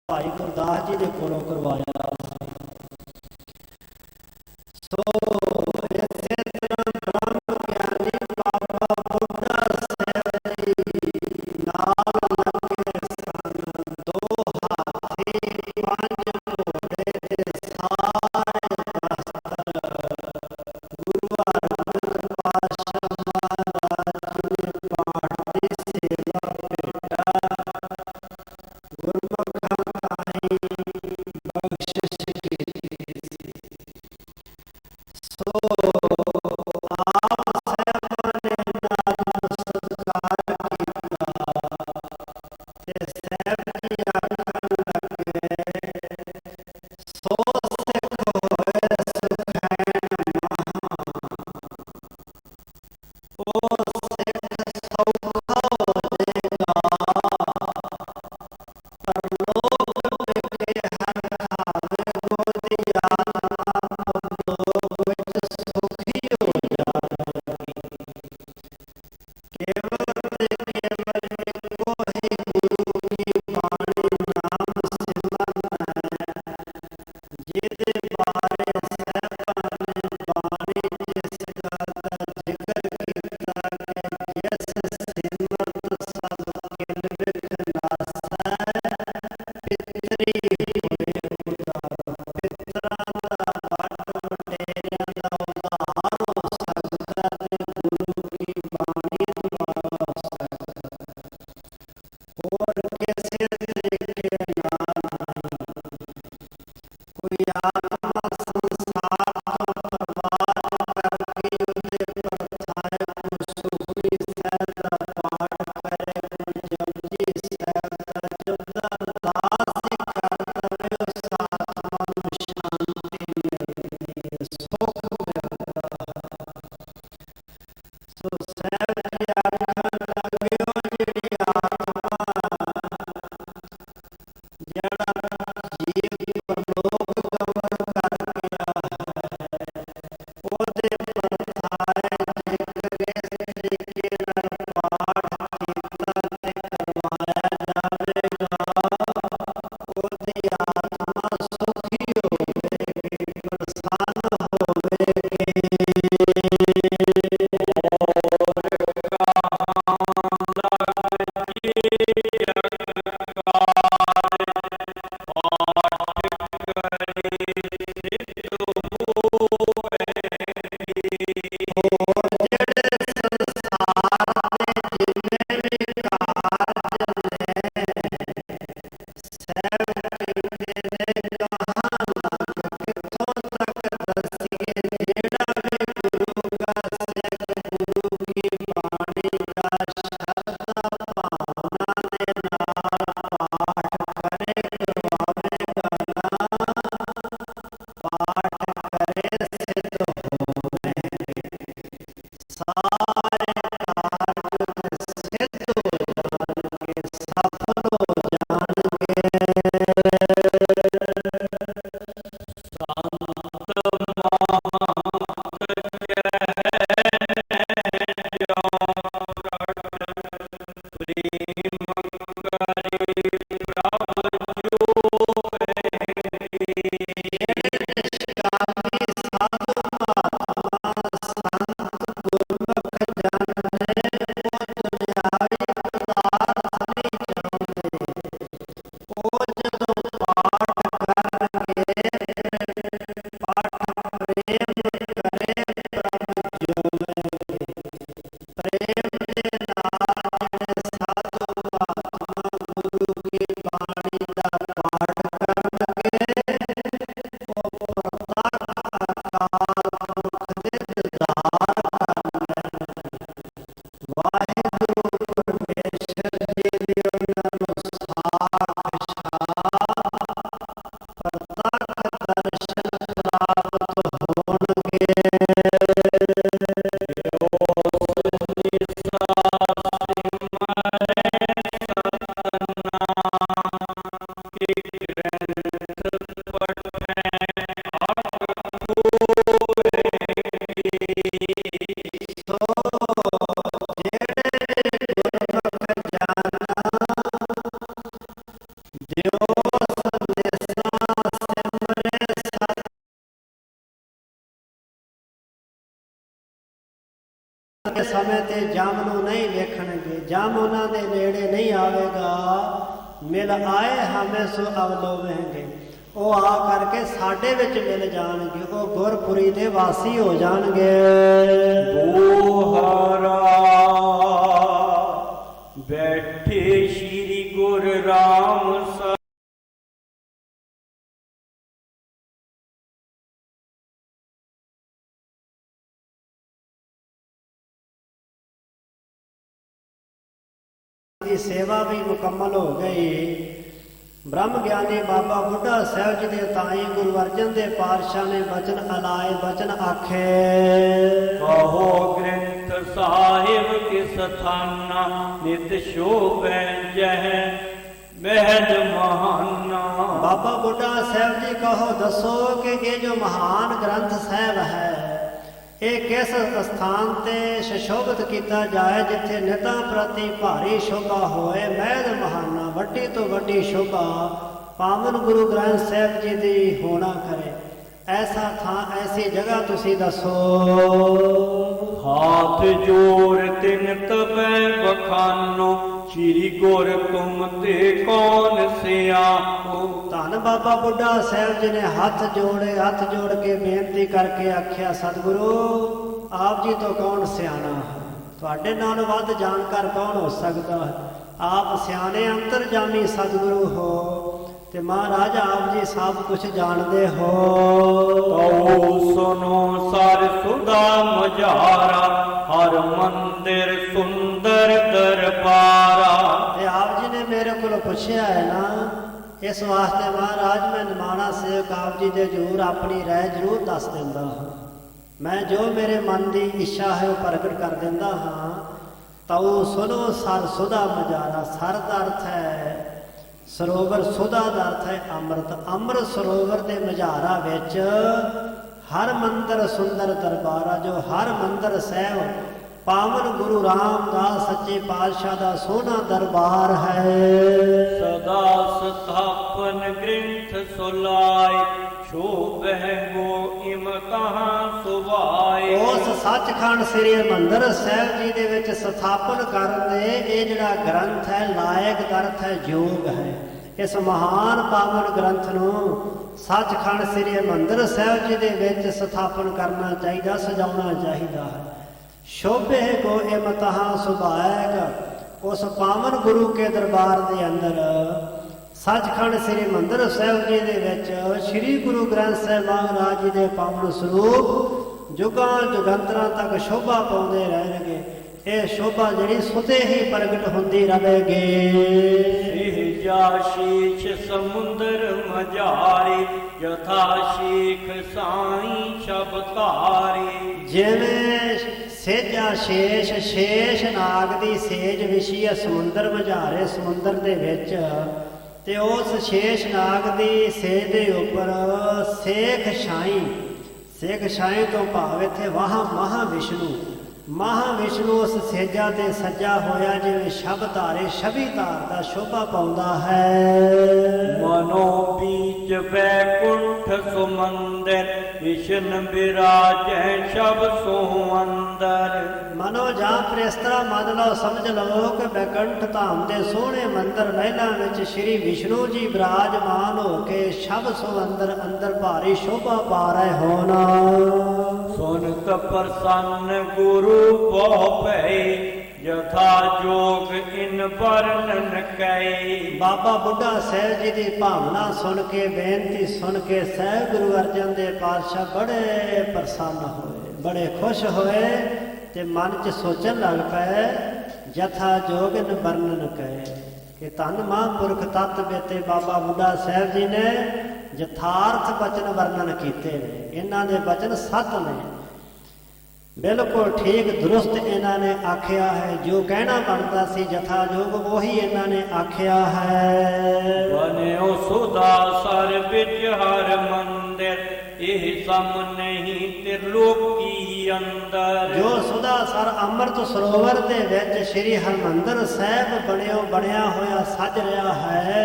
ਭਾਈ ਗੁਰਦਾਸ ਜੀ ਦੇ ਕੋਲੋਂ ਕਰਵਾਇਆ। ਸੋ ਇਸੇ ਤਰ੍ਹਾਂ ਬ੍ਰਹਮ ਗਿਆਨੀ ਬਾਬਾ ਬੁੱਢਾ ਸਾਹਿਬ ਜੀ ਨਾਲ ਲੰਗੇ ਸਨ, ਦੋ ਹਾਥੀ ਪੰਜ ਘੋੜੇ ਤੇ ਸਾਰੇ ਵਸਤਰ ਗੁਰੂ ਅਰਜਨ ਪਾਤਸ਼ਾਹ ਮਹਾਰਾਜ ਜੀ ਨੇ ਪਾਠ ਦੀ ਸੇਵਾ ਭੇਟਾ ਗੁਰਮੁਖ ਬਖਸ਼ਿਸ਼ ਕੀਤੀ ਸੀ। ਸਮੇਂ ਤੇ ਜਮ ਨੂੰ ਨਹੀਂ ਵੇਖਣਗੇ, ਜਮ ਉਹਨਾਂ ਦੇ ਨੇੜੇ ਨਹੀਂ ਆਵੇਗਾ। ਮਿਲ ਆਏ ਹਮੇ ਸੋ ਅਵਲੋਵੇਂਗੇ, ਉਹ ਆ ਕਰਕੇ ਸਾਡੇ ਵਿੱਚ ਮਿਲ ਜਾਣਗੇ, ਉਹ ਗੁਰਪੁਰੀ ਦੇ ਵਾਸੀ ਹੋ ਜਾਣਗੇ। ਦੋਹਰਾ ਬੈਠੇ ਸ਼੍ਰੀ ਗੁਰੂ ਰਾਮ ਦੀ ਸੇਵਾ ਵੀ ਮੁਕੰਮਲ ਹੋ ਗਈ। ਬ੍ਰਹਮ ਗਿਆਨੀ ਬਾਬਾ ਬੁੱਢਾ ਸਾਹਿਬ ਜੀ ਦੇ ਤਾਈ ਗੁਰੂ ਅਰਜਨ ਦੇਵ ਪਾਤਸ਼ਾਹ ਨੇ ਬਚਨ ਅਲਾਏ, ਬਚਨ ਆਖੇ। ਕਹੋ ਗ੍ਰੰਥ ਸਾਹਿਬ ਕਿਸ ਥਾਨਾ, ਨਿਤ ਸ਼ੋਭੈ ਜਹ ਮਹਿਦ ਮਹਾਨਾ। ਬਾਬਾ ਬੁੱਢਾ ਸਾਹਿਬ ਜੀ ਕਹੋ ਦੱਸੋ ਕਿ ਇਹ ਜੋ ਮਹਾਨ ਗ੍ਰੰਥ ਸਾਹਿਬ ਹੈ, ਇਹ ਕਿਸ ਸਥਾਨ ਤੇ ਸੁਸ਼ੋਭਿਤ ਕੀਤਾ ਜਾਏ ਜਿੱਥੇ ਨਿਤਾਂ ਪ੍ਰਤੀ ਭਾਰੀ ਸ਼ੋਭਾ ਹੋਏ। ਮਹਿਦ ਮਹਾਨਾ, ਵੱਡੀ ਤੋਂ ਵੱਡੀ ਸ਼ੋਭਾ ਪਾਵਨ ਗੁਰੂ ਗ੍ਰੰਥ ਸਾਹਿਬ ਜੀ ਦੀ ਹੋਣਾ ਕਰੇ। ਐਸਾ ਥਾਂ, ਐਸੀ ਜਗ੍ਹਾ ਤੁਸੀਂ ਦੱਸੋ। ਹਾਥ ਜੋੜ ਤਿਨ ਤਬੈ ਬਖਾਨੋ, ਸ਼੍ਰੀ ਗੁਰ ਤੁਮ ਤੇ ਕੌਣ ਸਿਆਹੋ। ਧੰਨ ਬਾਬਾ ਬੁੱਢਾ ਸਾਹਿਬ ਜੀ ਨੇ ਹੱਥ ਜੋੜੇ, ਹੱਥ ਜੋੜ ਕੇ ਬੇਨਤੀ ਕਰਕੇ ਆਖਿਆ, ਸਤਿਗੁਰੂ ਆਪ ਜੀ ਤੋਂ ਕੌਣ ਸਿਆਣਾ ਹੈ, ਤੁਹਾਡੇ ਨਾਲ ਵੱਧ ਜਾਣਕਾਰ ਕੌਣ ਹੋ ਸਕਦਾ ਹੈ। ਆਪ ਸਿਆਣੇ ਅੰਤਰਜਾਮੀ ਸਤਿਗੁਰੂ ਹੋ ਤੇ ਮਹਾਰਾਜ ਆਪ ਜੀ ਸਭ ਕੁਝ ਜਾਣਦੇ ਹੋ। ਕਉ ਸੁਨੋ ਸਰ ਸੁਦਾ ਮਝਾਰਾ, ਹਰ ਮੰਦਿਰ ਸੁੰਦਰ ਦਰਬਾਰਾ। ਤੇ ਆਪ ਜੀ ਨੇ ਮੇਰੇ ਕੋਲ ਪੁੱਛਿਆ ਹੈ ਨਾ, ਇਸ ਵਾਸਤੇ ਮਹਾਰਾਜ ਮੈਂ ਨਿਮਾਣਾ ਸੇਵਕ ਆਪ ਜੀ ਦੇ ਜ਼ਰੂਰ ਆਪਣੀ ਰਾਏ ਜ਼ਰੂਰ ਦੱਸ ਦਿੰਦਾ ਹਾਂ। ਮੈਂ ਜੋ ਮੇਰੇ ਮਨ ਦੀ ਇੱਛਾ ਹੈ ਉਹ ਪ੍ਰਗਟ ਕਰ ਦਿੰਦਾ ਹਾਂ। ਤਉ ਸੁਨੋ ਸਰ ਸੁਦਾ ਮਝਾਰਾ, ਸਰ ਦਾ ਅਰਥ ਹੈ ਸਰੋਵਰ, ਸੁਦਾ ਦਾ ਅਰਥ ਹੈ ਅੰਮ੍ਰਿਤ। ਅੰਮ੍ਰਿਤ ਸਰੋਵਰ ਦੇ ਮਝਾਰਾ ਵਿੱਚ ਹਰ ਮੰਦਰ ਸੁੰਦਰ ਦਰਬਾਰਾ, ਜੋ ਹਰ ਮੰਦਰ ਸਾਹਿਬ ਪਾਵਨ ਗੁਰੂ ਰਾਮਦਾਸ ਸੱਚੇ ਪਾਤਸ਼ਾਹ ਦਾ ਸੋਹਣਾ ਦਰਬਾਰ ਹੈ। ਸਦਾ ਸਥਾਪਨ ਗ੍ਰੰਥ ਸੁਲਾਏ, ਸ਼ੋਭੈ ਗੋ ਇਮ ਕਹਾਂ ਸੁਭਾਏ। ਉਸ ਸੱਚਖੰਡ ਸ੍ਰੀ ਹਰਿਮੰਦਰ ਸਾਹਿਬ ਜੀ ਦੇ ਵਿੱਚ ਸਥਾਪਨ ਕਰਨ ਦੇ ਇਹ ਜਿਹੜਾ ਗ੍ਰੰਥ ਹੈ, ਲਾਇਕ ਗ੍ਰੰਥ ਹੈ, ਯੋਗ ਹੈ। ਇਸ ਮਹਾਨ ਪਾਵਨ ਗ੍ਰੰਥ ਨੂੰ ਸੱਚਖੰਡ ਸ੍ਰੀ ਹਰਿਮੰਦਰ ਸਾਹਿਬ ਜੀ ਦੇ ਵਿੱਚ ਸਥਾਪਨ ਕਰਨਾ ਚਾਹੀਦਾ, ਸਜਾਉਣਾ ਚਾਹੀਦਾ ਹੈ। ਸ਼ੋਭੇ ਕੋ ਇਮ ਤਹਾਂ ਸੁਭਾਇਕ, ਉਸ ਪਾਵਨ ਗੁਰੂ ਕੇ ਦਰਬਾਰ ਦੇ ਅੰਦਰ ਸੱਚਖੰਡ ਸ੍ਰੀ ਹਰਿਮੰਦਰ ਸਾਹਿਬ ਜੀ ਦੇ ਵਿੱਚ ਸ੍ਰੀ ਗੁਰੂ ਗ੍ਰੰਥ ਸਾਹਿਬ ਮਹਾਰਾਜ ਜੀ ਦੇ ਪਾਵਨ ਸਰੂਪ ਜੁਗਾਂ ਜੁਗੰਤਰਾਂ ਤੱਕ ਸ਼ੋਭਾ ਪਾਉਂਦੇ ਰਹਿਣਗੇ। ਇਹ ਸ਼ੋਭਾ ਜਿਹੜੀ ਸੁਤੇ ਹੀ ਪ੍ਰਗਟ ਹੁੰਦੀ ਰਹੇਗੀ। ਜਾ ਸ਼ੀਸ਼ ਸਮੁੰਦਰ ਮਝਾਰੇ, ਯਥਾ ਸ਼ੇਖ ਸਾਈ ਸ਼ਬ ਧਾਰੇ। ਜਿਵੇਂ ਸੇਜਾ ਸ਼ੇਸ਼, ਸ਼ੇਸ਼ ਨਾਗ ਦੀ ਸੇਜ ਵਿਛੀ ਹੈ ਸਮੁੰਦਰ ਮਝਾਰੇ, ਸਮੁੰਦਰ ਦੇ ਵਿੱਚ, ਤੇ ਉਸ ਸ਼ੇਸ਼ ਨਾਗ ਦੀ ਸੇਜ ਦੇ ਉੱਪਰ ਸੇਖ ਛਾਈ, ਸੇਖ ਛਾਈ ਤੋਂ ਭਾਵ ਇੱਥੇ ਮਹਾ ਵਿਸ਼ਨੂੰ, ਮਹਾ ਵਿਸ਼ਨੂੰ ਉਸ ਸੇਜਾ ਤੇ ਸੱਜਾ ਹੋਇਆ ਜਿਵੇਂ ਸ਼ਬ ਧਾਰੇ, ਛਵੀ ਧਾਰ ਦਾ ਸ਼ੋਭਾ ਪਾਉਂਦਾ ਹੈ। ਮਨੋ ਬੀਚ ਬੈਕੁੰਠ ਸੁਮੰਦਰ, ਵਿਸ਼ਨ ਬਿਰਾਜੈ ਸ਼ਬ ਸੋ ਅੰਦਰ। ਮਨੋ ਜਾਂ ਫਿਰ ਇਸ ਤਰ੍ਹਾਂ ਮੰਨ ਲਓ, ਸਮਝ ਲਓ ਕਿ ਬੈਕੁੰਠ ਧਾਮ ਦੇ ਸੋਹਣੇ ਮੰਦਰ ਮਹਿਲਾਂ ਵਿੱਚ ਸ਼੍ਰੀ ਵਿਸ਼ਨੂੰ ਜੀ ਵਿਰਾਜਮਾਨ ਹੋ ਕੇ ਸ਼ਬ ਸੋ ਅੰਦਰ, ਅੰਦਰ ਭਾਰੀ ਸ਼ੋਭਾ ਪਾ ਰਹੇ ਹੋਣ। ਸੁਨਤ ਪ੍ਰਸੰਨ ਗੁਰੂ ਬਹੁ ਭਏ, ਯਥਾ ਜੋਗ ਇਨ ਵਰਣਨ ਕੈ। ਬਾਬਾ ਬੁੱਢਾ ਸਾਹਿਬ ਜੀ ਦੀ ਭਾਵਨਾ ਸੁਣ ਕੇ, ਬੇਨਤੀ ਸੁਣ ਕੇ ਸਾਹਿਬ ਗੁਰੂ ਅਰਜਨ ਦੇਵ ਪਾਤਸ਼ਾਹ ਬੜੇ ਪ੍ਰਸੰਨ ਹੋਏ, ਬੜੇ ਖੁਸ਼ ਹੋਏ ਤੇ ਮਨ 'ਚ ਸੋਚਣ ਲੱਗ ਪਏ, ਯਥਾ ਜੋਗ ਇਨ ਵਰਣਨ ਕੈ, ਕਿ ਧੰਨ ਮਹਾਂਪੁਰਖ ਤਤ ਬੇਤੇ ਬਾਬਾ ਬੁੱਢਾ ਸਾਹਿਬ ਜੀ ਨੇ ਯਥਾਰਥ ਬਚਨ ਵਰਣਨ ਕੀਤੇ ਨੇ। ਇਹਨਾਂ ਦੇ ਬਚਨ ਸੱਤ ਨੇ, ਬਿਲਕੁਲ ਠੀਕ ਦਰੁਸਤ ਇਹਨਾਂ ਨੇ ਆਖਿਆ ਹੈ। ਜੋ ਕਹਿਣਾ ਬਣਦਾ ਸੀ ਯਥਾ ਜੋਗ ਉਹੀ ਇਹਨਾਂ ਨੇ ਆਖਿਆ ਹੈ। ਬਨਿਓ ਸੁਦਾ ਸਰ ਵਿੱਚ ਹਰ ਮੰਦਿਰ, ਇਹ ਸਮ ਨਹੀਂ ਤਿਰਲੋਕੀ ਅੰਦਰ। ਜੋ ਸੁਦਾ ਸਰ ਅੰਮ੍ਰਿਤ ਸਰੋਵਰ ਦੇ ਵਿੱਚ ਸ੍ਰੀ ਹਰਿਮੰਦਰ ਸਾਹਿਬ ਬਣਿਆ ਹੋਇਆ ਸੱਜ ਰਿਹਾ ਹੈ।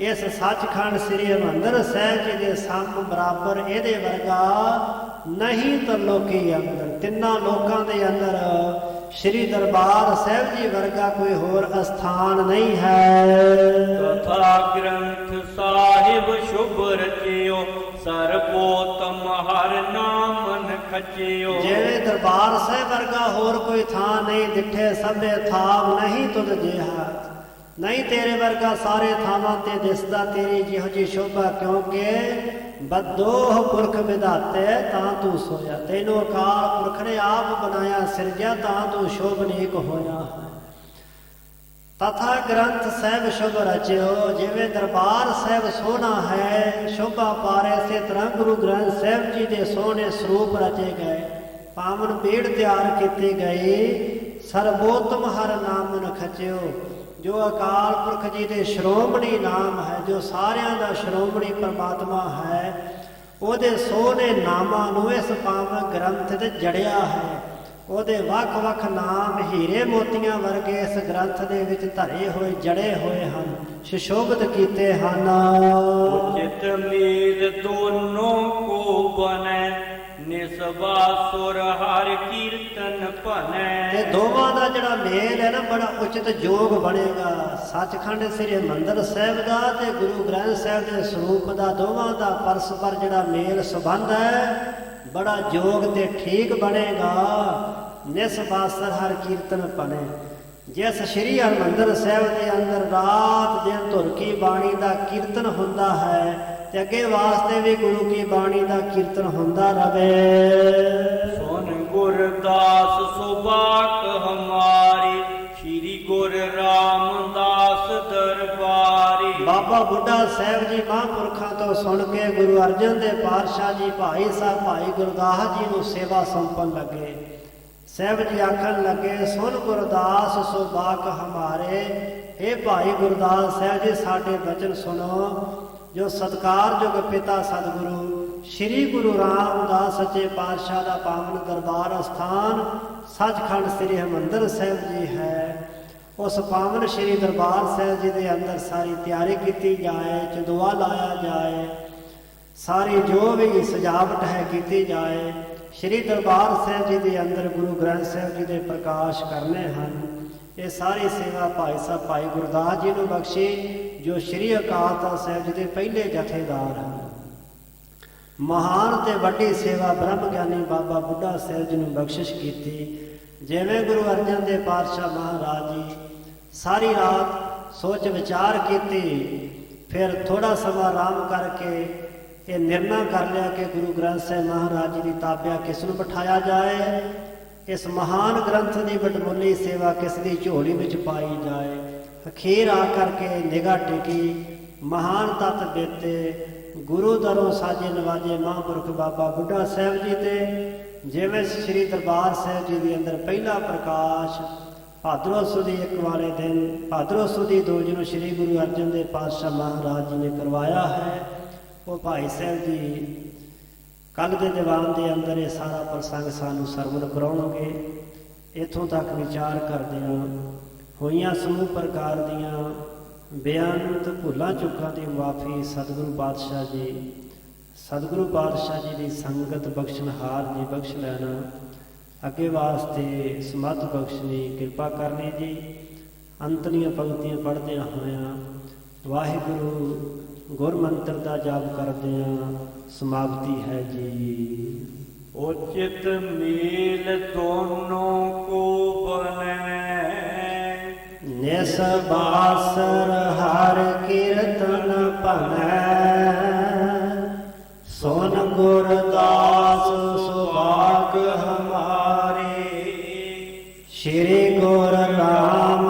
ਇਸ ਸੱਚਖੰਡ ਸ੍ਰੀ ਹਰਿਮੰਦਰ ਸਾਹਿਬ ਜੀ ਦੇ ਸਮ ਬਰਾਬਰ ਇਹਦੇ ਵਰਗਾ ਨਹੀਂ ਤਰਲੋਕੀ ਅੰਦਰ। ਤਿੰਨਾਂ ਲੋਕਾਂ ਦੇ ਅੰਦਰ श्री दरबार साहिब जी वर्गा कोई होर अस्थान नहीं है। तथा ग्रंथ साहिब शुभ रचियो सर्वोत्तम हर नामन खचियो। जिवे दरबार साहिब वर्गा होर कोई थान नहीं दिठे सभे थाव नहीं तुद जिहा। नहीं तेरे वर्गा सारे थावां ते दिसदा तेरी जिहो जी शोभा क्योंकि बदोह पुरख विधाते तां तू सोया। तैनू अकाल पुरख ने आप बनाया सिरजा तां तू शोभनीक होया है। तथा ग्रंथ साहिब शुभ रचियो जिवे दरबार साहिब सोना है शोभा पारे से तरह गुरु ग्रंथ साहिब जी दे सोने स्वरूप रचे गए। पावन पीड़ तैयार की गई सर्वोत्तम हर नामन खचियो। जो अकाल पुरख जी दे श्रोमणी नाम है जो सारियां दा श्रोमणी परमात्मा है ਉਹਦੇ ਸੋਹਣੇ ਨਾਮਾਂ ਨੂੰ ਇਸ ਪਾਵਨ ਗ੍ਰੰਥ ਤੇ ਜੜਿਆ ਹੈ। ਉਹਦੇ ਵੱਖ-ਵੱਖ ਨਾਮ ਹੀਰੇ ਮੋਤੀਆਂ ਵਰਗੇ ਇਸ ਗ੍ਰੰਥ ਦੇ ਵਿੱਚ ਧਰੇ ਹੋਏ ਜੜੇ ਹੋਏ ਹਨ ਸੁਸ਼ੋਭਿਤ ਕੀਤੇ ਹਨ। ਉਚਿਤ ਮੇਲ ਦੋਨੋਂ ਕੋ ਬਨੈ ਨਿਸਬਾ ਸੁਰ ਹਰਿ ਕੀਰਤਨ ਭਨੈ। ਤੇ ਦੋਵਾਂ ਦਾ ਜਿਹੜਾ ਮੇਲ ਹੈ ਨਾ ਬੜਾ ਉਚਿਤ ਜੋਗ ਬਣੇਗਾ। ਸੱਚਖੰਡ ਸ੍ਰੀ ਹਰਿਮੰਦਰ ਸਾਹਿਬ ਦਾ ਤੇ ਗੁਰੂ ਗ੍ਰੰਥ ਸਾਹਿਬ ਦੇ ਸਰੂਪ ਦਾ ਦੋਵਾਂ ਦਾ ਪਰਸਪਰ ਜਿਹੜਾ ਮੇਲ ਸੰਬੰਧ ਹੈ ਬੜਾ ਜੋਗ ਤੇ ਠੀਕ ਬਣੇਗਾ। ਨਿਸਬਾਸਰ ਹਰ ਕੀਰਤਨ ਭਨੇ। ਜਿਸ ਸ੍ਰੀ ਹਰਿਮੰਦਰ ਸਾਹਿਬ ਦੇ ਅੰਦਰ ਰਾਤ ਦਿਨ ਧੁਰ ਕੀ ਬਾਣੀ ਦਾ ਕੀਰਤਨ ਹੁੰਦਾ ਹੈ ਤੇ ਅੱਗੇ ਵਾਸਤੇ ਵੀ ਗੁਰੂ ਕੀ ਬਾਣੀ ਦਾ ਕੀਰਤਨ ਹੁੰਦਾ ਰਵੇ। ਸੁਨ ਗੁਰਦਾਸ ਸੁਬਾਕ ਹਮਾਰੀ ਸ਼੍ਰੀ ਗੁਰ ਰਾਮਦਾਸ ਦਰਬਾਰੀ। ਬਾਬਾ ਬੁੱਢਾ ਸਾਹਿਬ ਜੀ ਮਹਾਂਪੁਰਖਾਂ ਤੋਂ ਸੁਣ ਕੇ ਗੁਰੂ ਅਰਜਨ ਦੇਵ ਪਾਤਸ਼ਾਹ ਜੀ ਭਾਈ ਸਾਹਿਬ ਭਾਈ ਗੁਰਦਾਸ ਜੀ ਨੂੰ ਸੇਵਾ ਸੰਪਨ ਲੱਗੇ। ਸਾਹਿਬ ਜੀ ਆਖਣ ਲੱਗੇ ਸੁਨ ਗੁਰਦਾਸ ਸੁਬਾਕ ਹਮਾਰੇ। ਇਹ ਭਾਈ ਗੁਰਦਾਸ ਸਾਹਿਬ ਜੀ ਸਾਡੇ ਬਚਨ ਸੁਣੋ। ਜੋ ਸਤਿਕਾਰਯੋਗ ਪਿਤਾ ਸਤਿਗੁਰੂ ਸ਼੍ਰੀ ਗੁਰੂ ਰਾਮਦਾਸ ਸੱਚੇ ਪਾਤਸ਼ਾਹ ਦਾ ਪਾਵਨ ਦਰਬਾਰ ਅਸਥਾਨ ਸੱਚਖੰਡ ਸ੍ਰੀ ਹਰਿਮੰਦਰ ਸਾਹਿਬ ਜੀ ਹੈ। ਉਸ ਪਾਵਨ ਸ੍ਰੀ ਦਰਬਾਰ ਸਾਹਿਬ ਜੀ ਦੇ ਅੰਦਰ ਸਾਰੀ ਤਿਆਰੀ ਕੀਤੀ ਜਾਏ ਚੰਦੋਆ ਲਾਇਆ ਜਾਏ ਸਾਰੀ ਜੋ ਵੀ ਸਜਾਵਟ ਹੈ ਕੀਤੀ ਜਾਏ। ਸ੍ਰੀ ਦਰਬਾਰ ਸਾਹਿਬ ਜੀ ਦੇ ਅੰਦਰ ਗੁਰੂ ਗ੍ਰੰਥ ਸਾਹਿਬ ਜੀ ਦੇ ਪ੍ਰਕਾਸ਼ ਕਰਨੇ ਹਨ। ਇਹ ਸਾਰੀ ਸੇਵਾ ਭਾਈ ਸਾਹਿਬ ਭਾਈ ਗੁਰਦਾਸ ਜੀ ਨੂੰ ਬਖਸ਼ੀ ਜੋ ਸ੍ਰੀ ਅਕਾਲ ਤਖ਼ਤ ਸਾਹਿਬ ਜੀ ਦੇ ਪਹਿਲੇ ਜਥੇਦਾਰ ਹਨ। ਮਹਾਨ ਤੇ ਵੱਡੀ ਸੇਵਾ ਬ੍ਰਹਮ ਗਿਆਨੀ ਬਾਬਾ ਬੁੱਢਾ ਸਾਹਿਬ ਜੀ ਨੂੰ ਬਖਸ਼ਿਸ਼ ਕੀਤੀ। ਜਿਵੇਂ ਗੁਰੂ ਅਰਜਨ ਦੇਵ ਪਾਤਸ਼ਾਹ ਮਹਾਰਾਜ ਜੀ ਸਾਰੀ ਰਾਤ ਸੋਚ ਵਿਚਾਰ ਕੀਤੀ ਫਿਰ ਥੋੜਾ ਸਮਾਂ ਆਰਾਮ ਕਰਕੇ ਇਹ ਨਿਰਣਾ ਕਰ ਲਿਆ ਕਿ ਗੁਰੂ ਗ੍ਰੰਥ ਸਾਹਿਬ ਮਹਾਰਾਜ ਜੀ ਦੀ ਤਾਬਿਆ ਕਿਸ ਨੂੰ ਬਿਠਾਇਆ ਜਾਏ। ਇਸ ਮਹਾਨ ਗ੍ਰੰਥ ਦੀ ਵਡਮੁੱਲੀ ਸੇਵਾ ਕਿਸ ਦੀ ਝੋਲੀ ਵਿੱਚ ਪਾਈ ਜਾਏ। ਅਖੀਰ ਆ ਕਰਕੇ ਨਿਗਾਹ ਟੇਕੀ ਮਹਾਨ ਤਤ ਬੇਤੇ ਗੁਰੂ ਦਰੋਂ ਸਾਜੇ ਨਵਾਜੇ ਮਹਾਂਪੁਰਖ ਬਾਬਾ ਬੁੱਢਾ ਸਾਹਿਬ ਜੀ ਤੇ ਜਿਵੇਂ ਸ੍ਰੀ ਦਰਬਾਰ ਸਾਹਿਬ ਜੀ ਦੇ ਅੰਦਰ ਪਹਿਲਾ ਪ੍ਰਕਾਸ਼ ਭਾਦਰੋਂ ਸੁਦੀ 1 ਵਾਲੇ ਦਿਨ ਭਾਦਰੋਂ ਸੁਦੀ 2 ਨੂੰ ਸ੍ਰੀ ਗੁਰੂ ਅਰਜਨ ਦੇਵ ਪਾਤਸ਼ਾਹ ਮਹਾਰਾਜ ਜੀ ਨੇ ਕਰਵਾਇਆ ਹੈ। ਉਹ ਭਾਈ ਸਾਹਿਬ ਜੀ ਕੱਲ੍ਹ ਦੇ ਦੀਵਾਨ ਦੇ ਅੰਦਰ ਇਹ ਸਾਰਾ ਪ੍ਰਸੰਗ ਸਾਨੂੰ ਸਰਵਣ ਕਰਾਉਣਗੇ। ਇੱਥੋਂ ਤੱਕ ਵਿਚਾਰ ਕਰਦਿਆਂ ਹੋਈਆਂ ਸਮੂਹ ਪ੍ਰਕਾਰ ਦੀਆਂ ਬੇਅੰਤ ਭੁੱਲਾਂ ਚੁੱਕਾਂ ਦੀ ਮਾਫੀ ਸਤਿਗੁਰੂ ਪਾਤਸ਼ਾਹ ਜੀ ਸਤਿਗੁਰੂ ਪਾਤਸ਼ਾਹ ਜੀ ਦੀ ਸੰਗਤ ਬਖਸ਼ਣਹਾਰ ਜੀ ਬਖਸ਼ ਲੈਣਾ। ਅੱਗੇ ਵਾਸਤੇ ਸਮੱਤ ਬਖਸ਼ਣੀ ਕਿਰਪਾ ਕਰਨੀ ਜੀ। ਅੰਤਲੀਆਂ ਪੰਕਤੀਆਂ ਪੜ੍ਹਦਿਆਂ ਹੋਇਆਂ ਵਾਹਿਗੁਰੂ ਗੁਰਮੰਤਰ ਦਾ ਜਾਪ ਕਰਦਿਆਂ ਸਮਾਪਤੀ ਹੈ ਜੀ। ਉਚਿਤ ਮੇਲ ਦੋਨੋਂ ਕੋ ਬਨੈ ਨਿਸਬਾਸਰ ਹਰ ਕੀਰਤਨ ਭਨੈ। ਸੁਨ ਗੁਰਦਾਸ ਸੁਭਾਗ ਹਮਾਰੇ ਸ਼੍ਰੀ ਗੁਰ ਰਾਮ